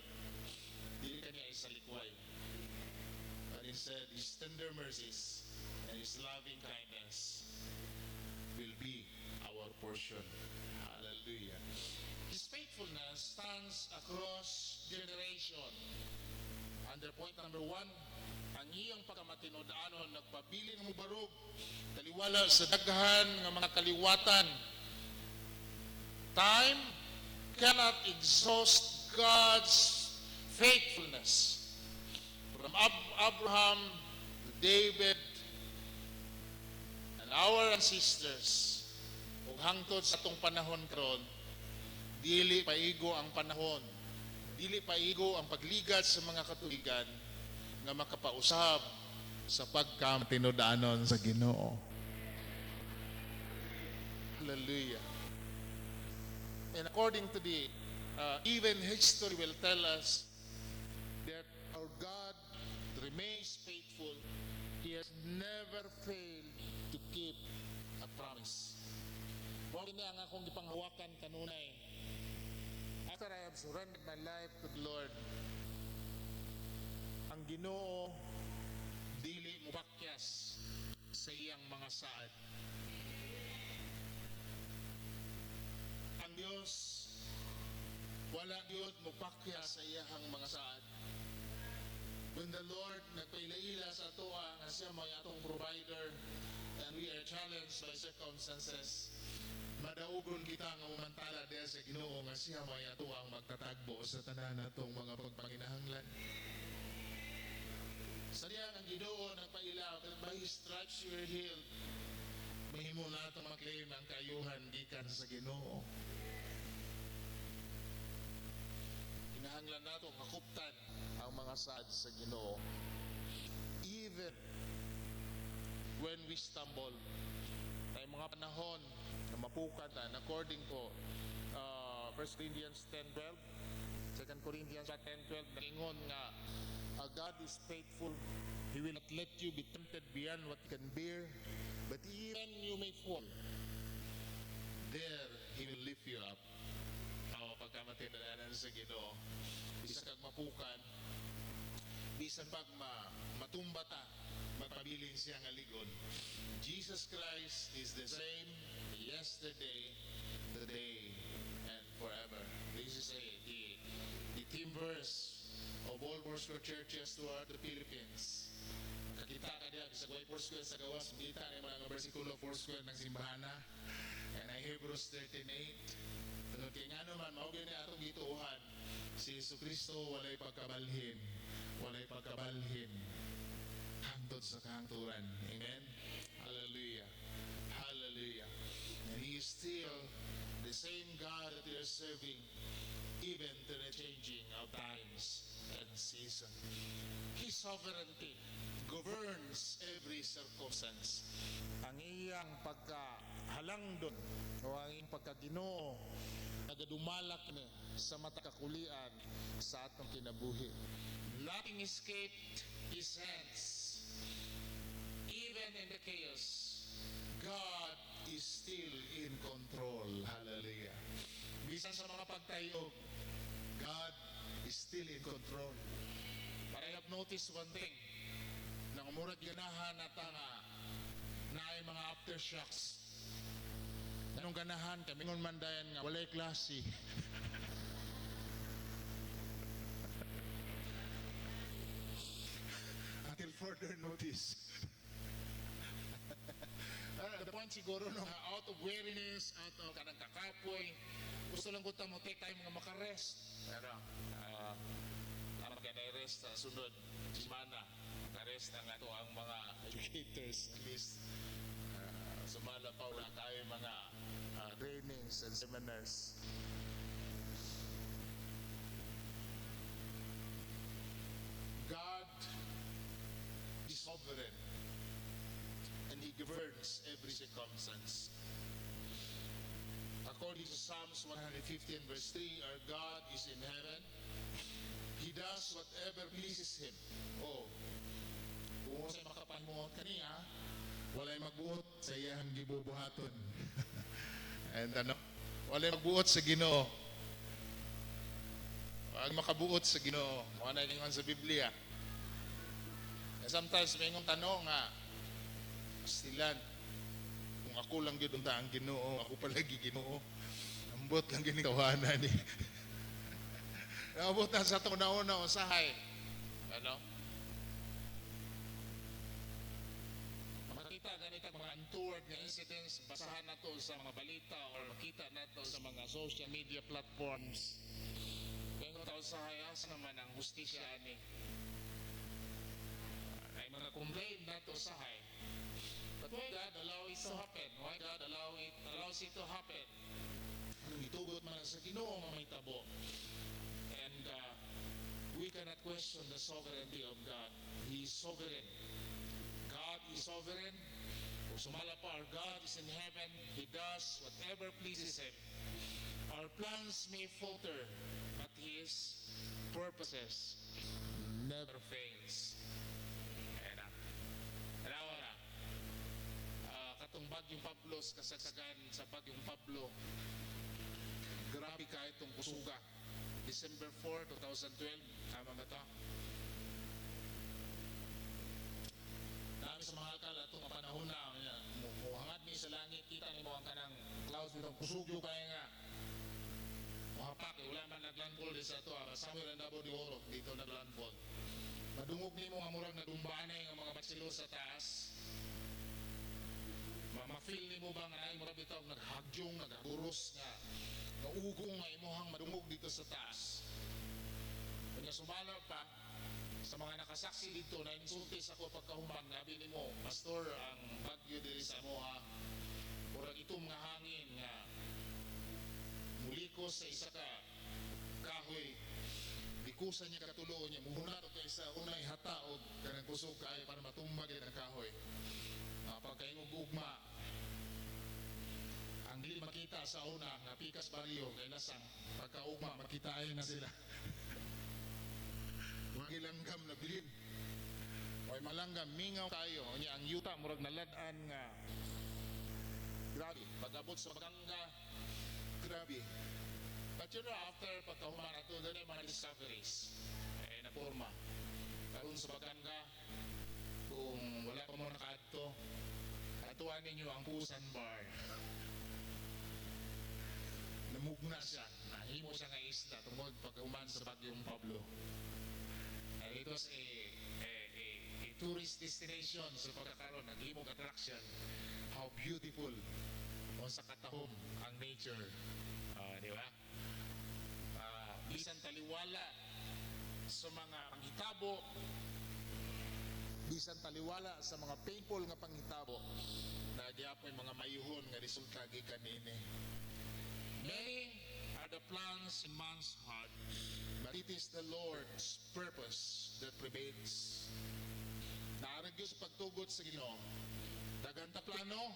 dili kanya isalikway. But instead, His tender mercies and His loving kindness will be our portion. Hallelujah. His faithfulness stands across generation. Under point number 1, ang iyang pagkamatinod-anon nagpabiling mo barog, taliwala sa daghan ng mga kaliwatan. Time cannot exhaust God's faithfulness. From Abraham to David and our ancestors, ug hangtod sa atong panahon karon, dili paigo ang panahon, dili paigo ang pagligat sa mga katuigan nga makapausab sa pagkamatinod-anon sa Ginoo. Hallelujah. And according to the even history will tell us that remains faithful. He has never failed to keep a promise. Mo kini ang akong gipanghawakan kanunay. After I have surrendered my life to the Lord, ang Ginoo dili mo bakyas sa iyang mga saad. Ang Dios wala Dios mo bakyas sa iyang mga saad. When the Lord nagpailaila sa atoa nga siya may atong provider and we are challenged by circumstances, madaugon kita nga umantala diya sa Ginoo nga siya may atoa ang magtatagbo sa tanan natong mga pagpanginahanglan. Sa diya ang Ginoo nagpailaw, by His stripes you are healed. Mahimo na ito maklaim ang kayuhan gikan sa Ginoo. Kinahanglan nato makuptan ang mga saad sa Ginoo. Even when we stumble, ay mga panahon na mapukatan according to 1 Corinthians 10:12, 2 Corinthians 10:12, nagingon nga God is faithful. He will not let you be tempted beyond what you can bear, but even you may fall, there He will lift you up. Pagkamatindalanan sa Ginoo, bisa kag mapukan, bisan pag matumba ta, magpabilin siya nga ligon. Jesus Christ is the same yesterday, today, and forever. This is the theme verse of all Foursquare churches throughout the Philippines. Nakita ka diya sa Guay Foursquare sa gawas, kita ni mga bersikulo Foursquare ng simbahana, and Hebrews 13:8. Pero kaya nga naman, maugay na atong gituuhan, si Jesucristo walay pagkabalhin, hangtod sa kahangturan. Amen? Hallelujah. Hallelujah. And He is still the same God that we are serving, even to the changing of times and season. His sovereignty governs every circumstance. Ang iyang pagkahalangdon o ang iyang pagkaginoo nagadumalak ni sa matakakulian sa atong kinabuhi. Nothing escaped His hands. Even in the chaos, God is still in control. Hallelujah. Bisan sa mga pagtayog, God is still in control. But I have noticed one thing, nang umurag ganahan nata nga na ay mga aftershocks. Anong ganahan kami ngon mandayan nga walay klase. Until further notice. The point siguro no, out of weariness, out of kanang kakapoy, gusto lang ko mo take time nga makarest. Pero naman kaya na-rest sa sunod semana. Makarest ang ato ang mga educators at least. Sumala pa wala tayo mga trainings and seminars. God is sovereign and He governs every circumstance. According to Psalms 115 verse 3, our God is in heaven. He does whatever pleases Him. Oh, kung sa'y makapanmuot kaniya, walay magbuot sa iyang gibubuhaton. And walay magbuot sa Ginoo. Wag makabuot sa Ginoo. Wala ningon sa Biblia. And sometimes may ngong tanong nga, pastilan, kung ako lang yun ang Ginoo, ako palagi Ginoo. Ambot lang ginikawanan ni. Ambot na sa tuna-una usahay. Makita ganito mga untoward nga incidents, basahan na to sa mga balita or makita na to sa mga social media platforms. Kaya kung tao sa hayas naman ang hustisya ni. Ay mga complain na to sa hay. But why God allow it to happen? Why God allows it to happen? Anong itugot man sa Ginoo nga may tabo. And we cannot question the sovereignty of God. He is sovereign. God is sovereign. Kung sumala pa, our God is in heaven. He does whatever pleases Him. Our plans may falter, but His purposes never fails. atong bagyong Pablo, kasagsagan sa bagyong Pablo. Grabe ka itong kusuga. December 4, 2012, tama ba ito? Dami sa mga akal at itong panahon na muhangad mi sa langit, kita ni mo ang kanang clouds nitong kusugyo kaya nga mahapak, wala man naglandfall di sa ito, Samuel and Dabo de Oro dito naglandfall. Madungog ni mo nga murag nadumbanay ang mga batsilo sa taas. Ma-feel ni mo ba nga ay murag bitaw naghagyong, nagaguros nga naugong nga imuhang madungog dito sa taas. Kanya sumala pa sa mga nakasaksi dito na insultis ako pagkahuman, gabi ni mo, Pastor, ang bagyo diri sa Moha, murag itom nga hangin nga mulikos sa isa ka kahoy, likusan niya katulo niya, muhuna to kay sa unay hata o kanang kusog kayo para matumbag ang kahoy. Pagkaingog ugma, ang dili makita sa una nga pikas baryo kay lasang pagkaugma makita ay na sila. Huwag ilanggam na bilin. Huwag malanggam, mingaw tayo. Ang yuta, murag naladaan nga. Grabe. Pag-abot sa Baganga, grabe. But you know, after pagkahuman na ito, doon ay mga discoveries. Naporma. Karoon sa Baganga, kung wala pa mo nakaadto, atuan ninyo ang Pusan Bar. Namugna siya. Nahimo siya nga isla tungkol pagkahuman sa bagyong Pablo. It was a tourist destination sa pagkakaroon, nag-imog attraction. How beautiful o sa katahom ang nature. Di ba? Bisan taliwala sa mga panghitabo, bisan taliwala sa mga painful nga panghitabo, nagyapoy mga mayuhon nga resulta gikan niini. Many are the plans in man's heart, but it is the Lord's purpose that prevails. Naaragyo sa pagtugot sa Ginoo. Daganta plano,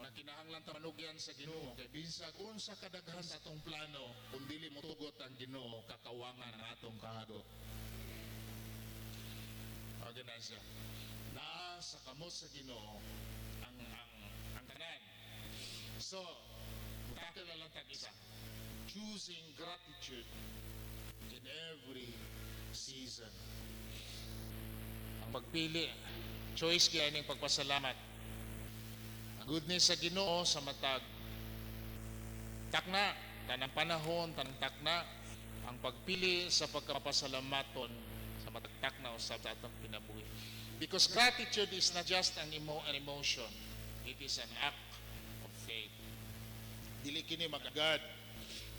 nakinahanglan ta manugyan sa Ginoo. Kay binsag unsa kadaghan sa atong plano, kung dili mo tugot ang Ginoo, kakawangan ang atong kahago. Ganun siya. Sa kamot sa Ginoo ang tanan. So, mutakil na lang tag-isa. Choosing gratitude in every season. Ang pagpili, choice kaya ning pagpasalamat. Ang goodness sa Ginoo sa matag. Takna, tanang panahon, tanang takna, ang pagpili sa pagkapasalamaton sa matagtakna o sa atong kinabuhi. Because gratitude is not just an emotion, it is an act of faith. Dili kini magagad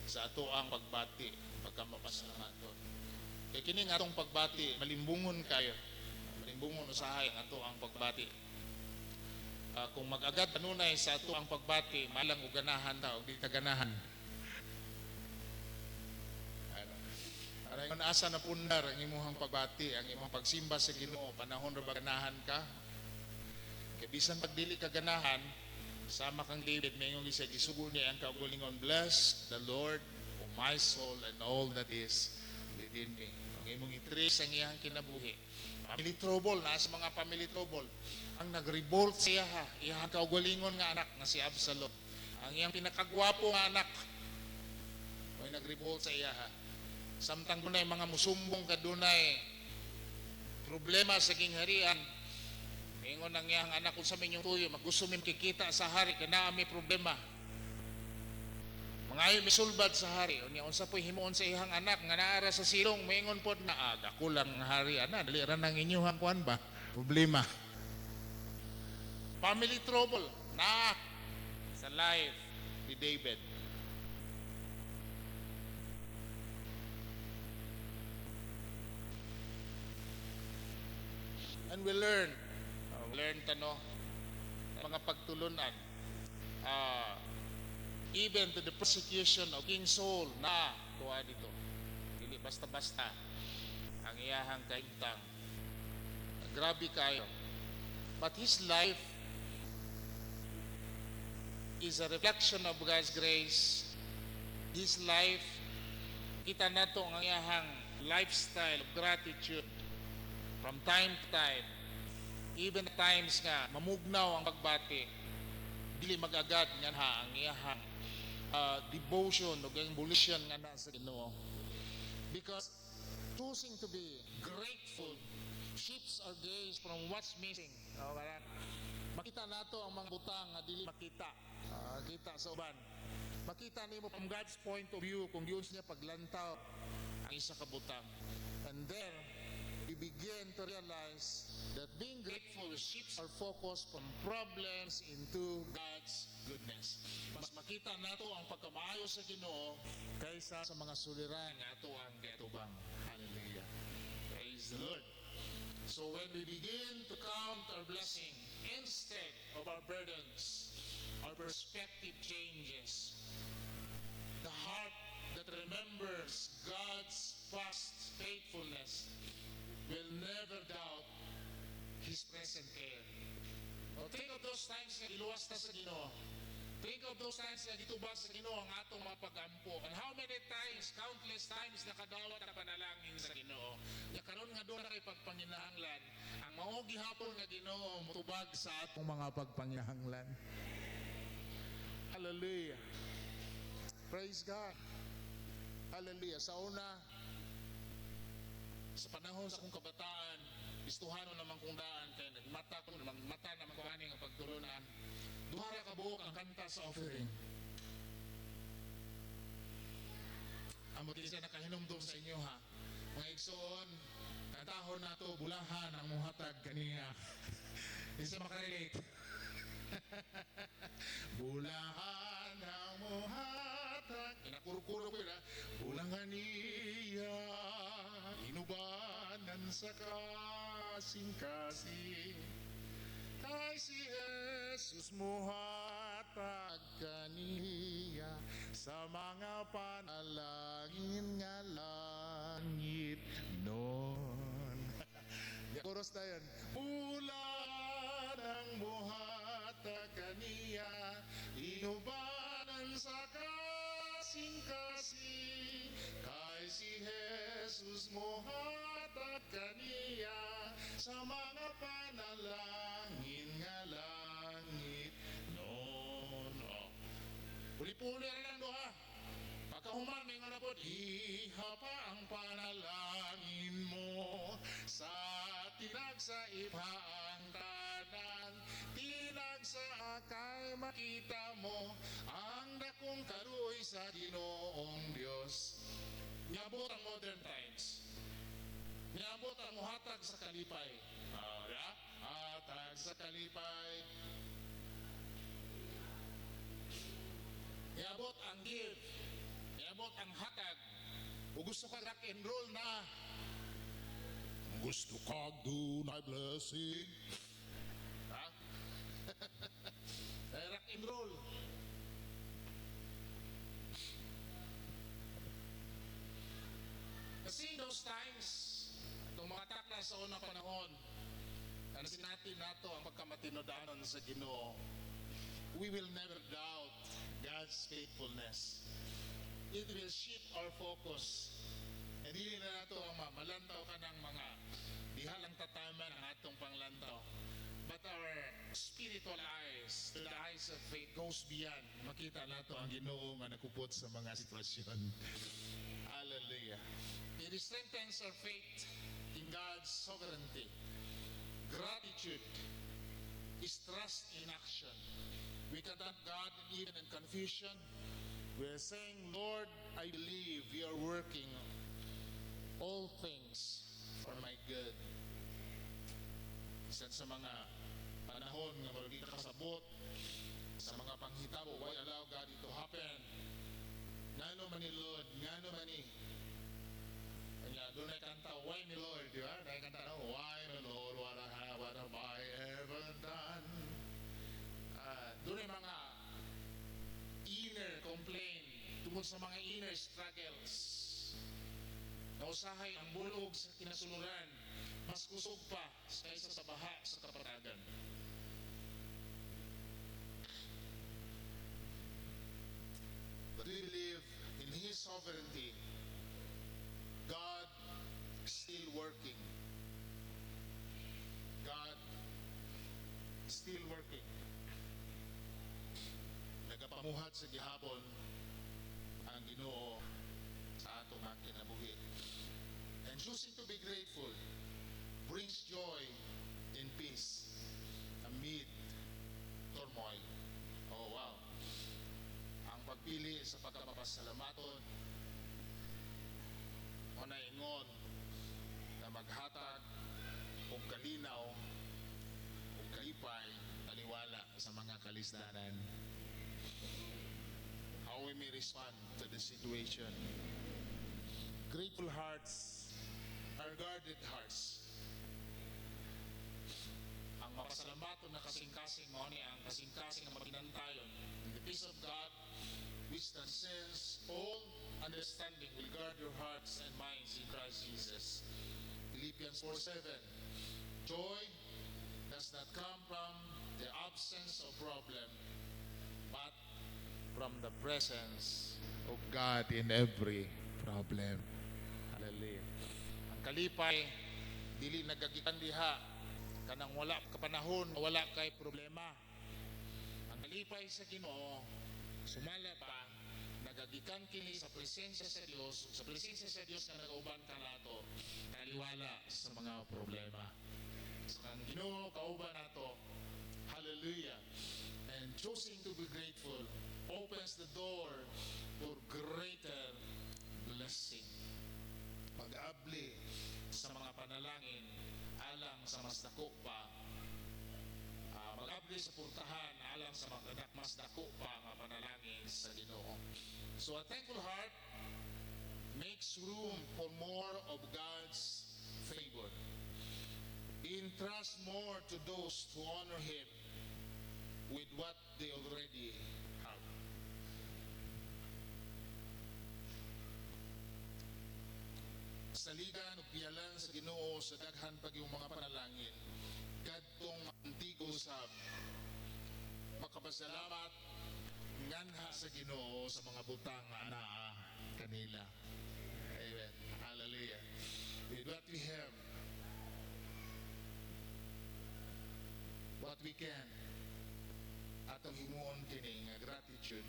sa ato ang pagbati pagkamapasalamaton. Kaya kini nga atong pagbati, malimbungon kayo. Malimbungon usahay ang ato ang pagbati. Kung mag-agad kanunay sa ato ang pagbati, malang o ganahan ta o di ka ganahan. Aray asa na pundar ang imuhang pagbati, ang imong pagsimba sa Ginoo, panahon ra ba ganahan ka? Kay bisan pagdili ka ganahan, sama kang David, mayong isa gisugo niya ang kaugalingon, bless the Lord, O my soul, and all that is within me. Ang imong i-trace ang iyang kinabuhi. Family trouble, nasa mga family trouble. Ang nag-revolt siya iyang kaugalingon nga anak na si Absalom. Ang iyang pinakagwapo nga anak, ay nag-revolt sa iya. Samtang dunay mga musumbong kadunay problema sa gingharian, ingon ang iyang anak kung sa minyong tuyo, maggusto mi kikita sa hari, kana may problema. Mangayo misulbad sa hari, unya unsa po'y himuon sa iyang anak nga naara sa silong, maingon pod na ako lang hari ana, dali ra nang inyuhang kuan ba problema. Family trouble na sa life ni David. And we learn mga pagtulunan, even to the persecution of King Saul na tuwa dito. Dili basta-basta ang iyahang kaintang. Grabe kayo. But his life is a reflection of God's grace. His life, kita nato ang iyahang lifestyle of gratitude from time to time. Even at times nga mamugnaw ang pagbati, dili magagad nga ang iyahang devotion o volition nga na sa Ginoo. Because choosing to be grateful shifts our gaze from what's missing. Makita nato ang mga butang nga dili makita. Kita sa uban. Makita nimo from God's point of view kung giun niya paglantaw ang isa ka butang. And then we begin to realize that being grateful shifts our focus from problems into God's goodness. Mas makita nato ang pagkamaayo sa Ginoo kaysa sa mga suliran nga ato ang gatubang. Hallelujah. Praise the Lord. So when we begin to count our blessing instead of our burdens, our perspective changes. The heart that remembers God's past faithfulness will never doubt His present care. Think of those times na iluwas ta sa Ginoo. Think of those times na gitubas sa Ginoo ang atong mga pag-ampo. And how many times, countless times, nakadawat na panalangin sa Ginoo. Ya karon nga doon na kay pagpanginahanglan. Ang mao gihapon nga Ginoo mutubag sa atong mga pagpanginahanglan. Hallelujah. Praise God. Hallelujah. Sa una, sa panahon sa akong kabataan, istuhano naman kong daan, kaya nagmata naman ko aning ang pagtulunan. Duhara ka buok ang kanta sa offering. Ang mag-isa nakahinumdum sa inyo ha. Mga igsoon, kantahon na to, bulahan ang muhatag kaniya. Isa makarelate. Bulahan ang muhatag. Kinakurukuro ko yun ha. Bulangan niya, inubanan sa kasing-kasing. Kay si Jesus muhatag kaniya sa mga panalangin nga langit nun. Chorus na yun. Ulan ang muhatag kaniya, inubanan sa kasing-kasing. Kay si Jesus muhatag kaniya sa mga panalangin nga langit noon. Puli-puli lang doha. Pagkahuman may nga na po, iha pa ang panalangin mo sa tinag sa iba ang tanan. Tinag sa akay makita mo ang dakong karuy sa Ginoong Diyos. Niabot ang modern times. Niabot ang muhatag sa kalipay. Hatag sa kalipay. Niabot ang give. Niabot ang hatag. O gusto ka rock and roll na. Gusto ka dunay blessing. Rock and roll. Kasi those times, itong mga takla sa unang panahon, na sinatin nato ang pagkamatinodanon sa Ginoo, we will never doubt God's faithfulness. It will shift our focus. And hindi na nato ang malantaw ka ng mga dihalang tataman ng atong panglantaw. But our spiritual eyes, the eyes of faith, goes beyond. Makita nato ang Ginoo nga nakupot sa mga sitwasyon. Hallelujah. It strengthens our faith in God's sovereignty. Gratitude is trust in action. We can thank God even in confusion. We are saying, Lord, I believe you are working all things for my good. Isa sa mga panahon nga marami kasabot, sa mga panghitabo, why allow God it to happen? Ngano man ni Lord, ngano man ni doon ay kanta, why me Lord, di ba? Ay kanta na, why me Lord, what have I ever done? Doon ay mga inner complaint tungkol sa mga inner struggles. Nausahay ang bulog sa kinasuluran, mas kusog pa kaysa sa baha sa kapatagan. But we believe in His sovereignty. God is still working. God still working. Nagapamuhat sa gihapon ang Ginoo sa atong mga kinabuhi. And choosing to be grateful brings joy and peace amid turmoil. Oh wow! Ang pagpili sa pagkapapasalamaton o naingon na maghatag o kalinaw o kalipay taliwala sa mga kalisdanan. How we may respond to the situation. Grateful hearts are guarded hearts. Ang mapasalamaton na kasing-kasing mo ni ang kasing-kasing na mapinantayon. The peace of God, which transcends all understanding, will guard your hearts and minds in Christ Jesus. Philippians 4:7. Joy does not come from the absence of problem, but from the presence of God in every problem. Hallelujah. Ang kalipay, dili nagagikan diha, kanang wala kapanahon, wala kay problema. Ang kalipay sa Ginoo, sumala pa, nagagikan kini sa presensya sa Dios, sa presensya sa Dios na nagauban ka nato, taliwala sa mga problema. So ang Ginoo kauban nato, hallelujah. And choosing to be grateful opens the door for greater blessing. Pag-abli sa mga panalangin alang sa mas dako pa, mag-abli sa puntahan alang sa mga mas dako pa mga panalangin sa Ginoo. So a thankful heart makes room for more of God's favor. Entrust more to those who honor Him with what they already have. Saligan o piyalan sa Ginoo sa daghan pag yung mga panalangin. Kadtong antigo sab makapasalamat nganha sa Ginoo sa mga butang nga anaa kanila. Amen. Hallelujah. With what we have, what we can, atong himuon kini nga gratitude,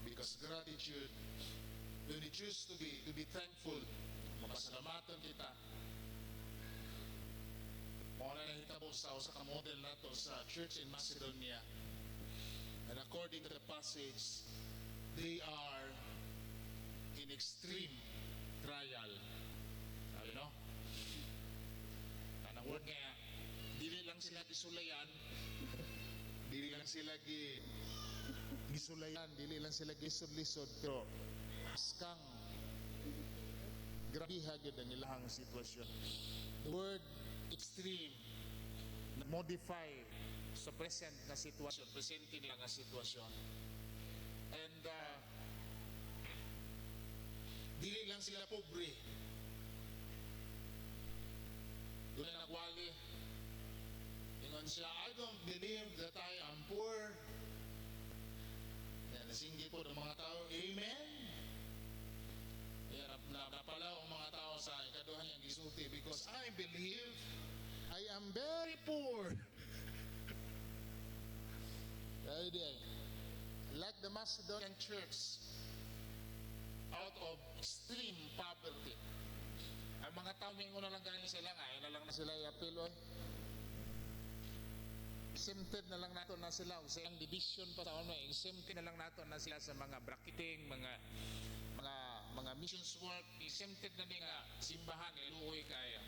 because gratitude, when we choose to be thankful, mapasalamatan kita. Muna na hitabo sa usa ka model nato sa church in Macedonia, and according to the passage, they are in extreme trial. Sabi no? Anong word nga, dili lang sila gisulayan, dili lang sila gisulayan, dili lang sila gisod-lisod, pero askang grabiha gyud ang ilang sitwasyon. The word extreme na modify sa present na sitwasyon, presente nila nga sitwasyon. And dili lang sila pobre, doon na nagwali. Ingon siya, I don't believe that I am poor. Yan, nasinggi po ng mga tao, amen. Yan, napalaw ang mga tao sa ikaduhan niyang gisulti, because I believe I am very poor. Like the Macedonian church, out of extreme poverty. Ang mga tao may una lang galing sila nga, na lang na sila i-apilo. Exempted na lang nato na sila sa ang division pa sa ano, exempted na lang nato na sila sa mga bracketing, mga missions work, exempted na nga simbahan, iluoy kaya.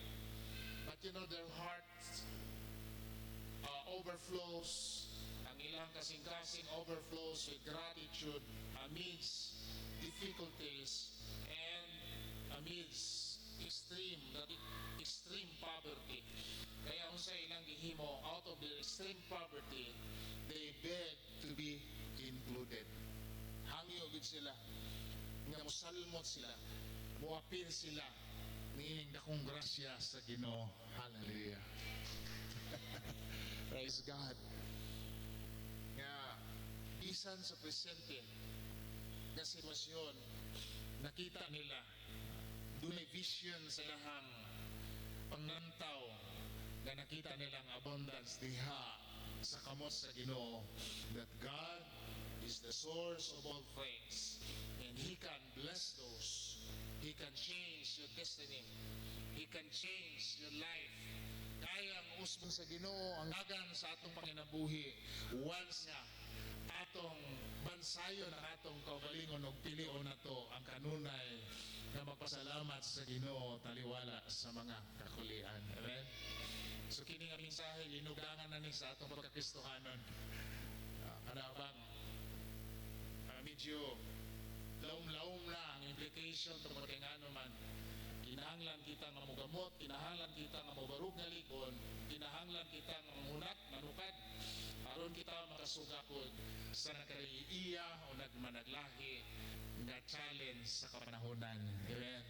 But you know, their hearts overflows, ang ilang kasing-kasing overflows with gratitude amidst difficulties and amidst extreme poverty. Kaya kung sa ilang gihimo, out of their extreme poverty, they beg to be included. Hangyo gud sila, nga musalmot sila, muapil sila, niining dakong grasya sa Ginoo. Hallelujah. Praise God. Nga, isan sa presente na sitwasyon, nakita nila, dunay vision sa lahang pangnantaw na nakita nilang abundance diha sa kamot sa Ginoo that God is the source of all things and He can bless those. He can change your destiny. He can change your life. Kayang usbon sa Ginoo ang agan sa atong panginabuhi once nga atong bansayon ang atong kaugalingon ug pilion nato ang kanunay nga magpasalamat sa Ginoo taliwala sa mga kakulian. Amen. So kini nga mensahe ginugangan na ni sa atong pagkakristohanon. Kada bang medyo laom-laom na ang implication tungkol kay ngano man kinahanglan kita nga mogamot, kinahanglan kita nga mobarug nga ligon, kinahanglan kita nga munat, manukad aron kita makasugakod sa nakaliiya o nagmanaglahi nga challenge sa kapanahonan. Amen.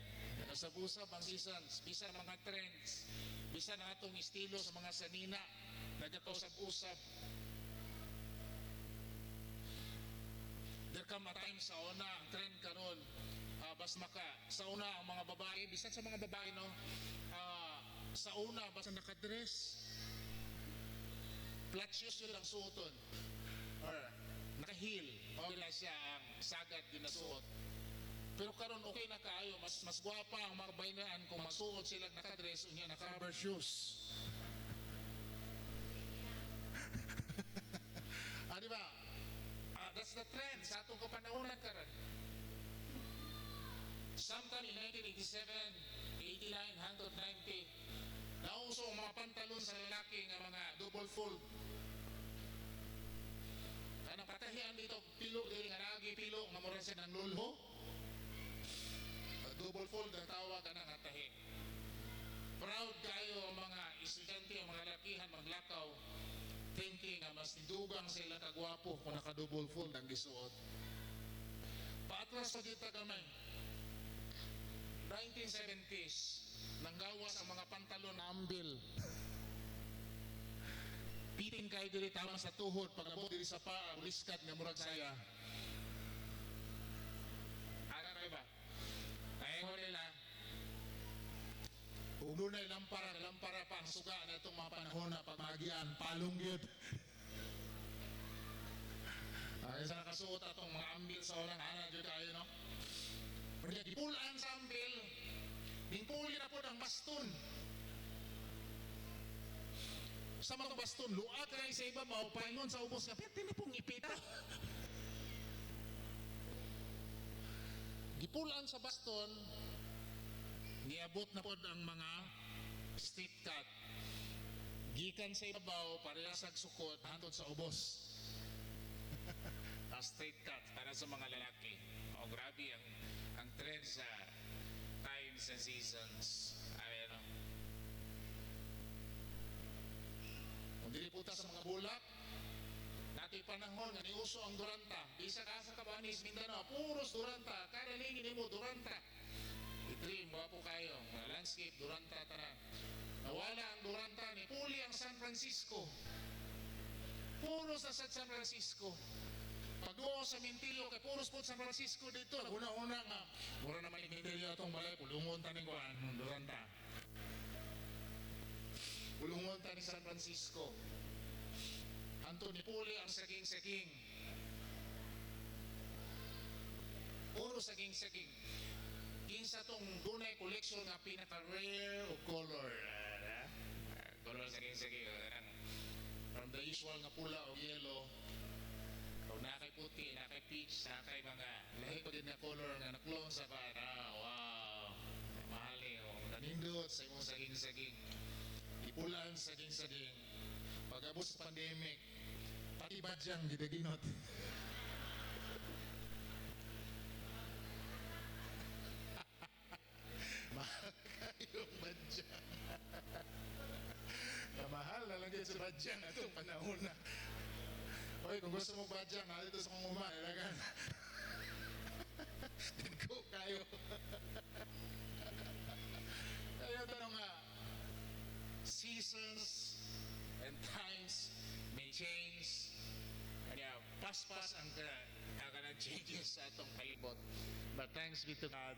Nasabusab ang seasons, bisan mga trends, bisan ang atong estilo sa mga sanina, nagkakausap-usap. There come a time sa una, ang trend karon, bas maka, sa una ang mga babae, bisan sa mga babae, no, sa una, basta nakadress, flat shoes yun lang suoton, or naka-heel, o nila siya ang sagad ginasuot. Pero karon okay na kaayo, mas gwapa ang mga baynaan kung masuot sila nakadress o niya naka-rubber shoes. Di ba? That's the trend sa atong kapanahonan karon. Sometime in 1987, 89, 190, nauso ang mga pantalon sa lalaki nga mga double fold. Anong patahian dito, pilo, dili nga nagi pilo, nga mura siya ng lulho. Double fold ang tawag ka ng atahi. Proud kayo ang mga estudyante, ang mga lalakihan, maglakaw, thinking nga mas nidugang sila kagwapo kung naka-double fold ang gisuot. Paatras pa dito gamay. 1970s, nanggawas ang mga pantalon na ambil. Piting kayo diri tama sa tuhod, pag-abot diri sa paa, uliskat nga murag saya. Ara kayo ba? Kaya nila, unay lampara pa ang suga na itong mga panahon na pagmagian, palong yun. Isa nakasuot itong mga ambil sa unang anak yun kayo, no? Pero dipulaan sa ambil, dimpuli na po ng baston. Sa mga baston, luat na sa iba, maupaingon sa ubos nga, pwede na pong ipita. Dipulaan sa baston, niabot na po ang mga street cut. Gikan sa ibabaw, parehas ang sukot, hantod sa ubos. Street cut para sa mga lalaki. O grabe ang trend sa times and seasons. Ayan o. Kung diliputa sa mga bulak, natin panahon nga niuso ang duranta. Isa ka sa Cabanis, Mindanao, puros duranta. Kada lingin mo duranta. I-dream, po kayo. Mga landscape, duranta, tara. Nawala ang duranta ni Puli ang San Francisco. Puros na sa San Francisco. Pagduo sa Mintillo, kay puros po San Francisco dito. Una-una nga, mura naman yung Mintillo itong balay, pulungon taning kuhan, duranta. Pulungon ta ni San Francisco. Anto ni Puli ang saging-saging. Puro saging-saging. Kinsa tong dunay collection nga pinaka-rare o color. Color saging-saging. From the usual nga pula o yellow. O nakay puti, nakay peach, nakay mga lahi pa din na color nga naklon sa para. Wow! Mahali o. Nanindot sa imong saging-saging. Ipulan saging-saging. Pag-abot sa pandemic, pati badyang gidaginot. Mahal kayong badyang. Mahal na lang din sa badyang itong panahon na. Okay, kung gusto mong badyang, dito sa kong uma, ilagan. Tingko kayo. Kaya tanong nga, seasons and times may change. Kaya pas-pas ang changes sa atong palibot. But thanks be to God,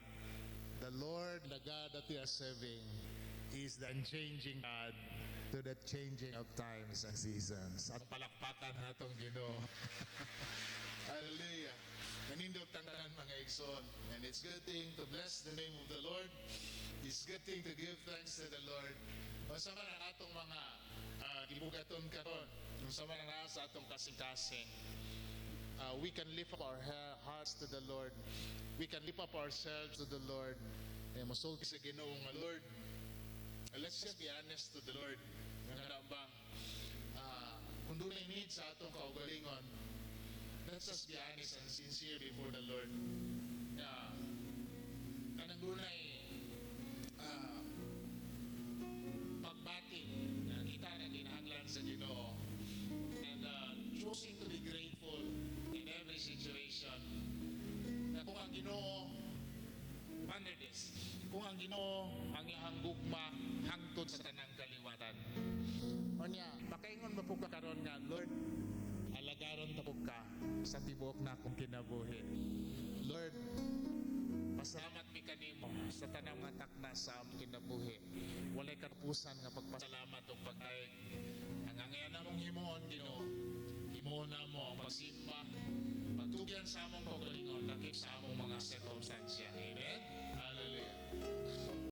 the Lord, the God that we are serving, is the unchanging God. to the changing of times and seasons. At palakpakan natong Ginoo. Hallelujah. Nanindog tangtanan mga igsoon. And it's good thing to bless the name of the Lord. It's good thing to give thanks to the Lord. Unsa man ang atong mga gibugaton karon, unsa man ang sa atong kasing-kasing. We can lift up our hearts to the Lord. We can lift up ourselves to the Lord. Masulti sa Ginoo nga Lord. Let's just be honest to the Lord. Nga bang kung doon ay need sa atong kaugalingon, let's just be honest and sincere before the Lord. Kanang doon ay pagbati na kita na ginahanglan sa Ginoo. And choosing to be grateful in every situation. Na kung ang Ginoo, under this, kung ang Ginoo ang iyang gugma hangtod sa tanang kaliwatan. O niya, makaingon mo po ka karon nga, Lord, alagaron na po ka sa tibok na akong kinabuhi. Lord, pasalamat mi kanimo sa tanang mga takna sa among kinabuhi. Walay katapusan nga pagpasalamat o pagdaig. Ang angayan namong himuon, Ginoo, himuon na mo ang pagsimba, pagtugyan sa among pagalingon, lakip sa among mga sirkumstansya. Amen? Hallelujah.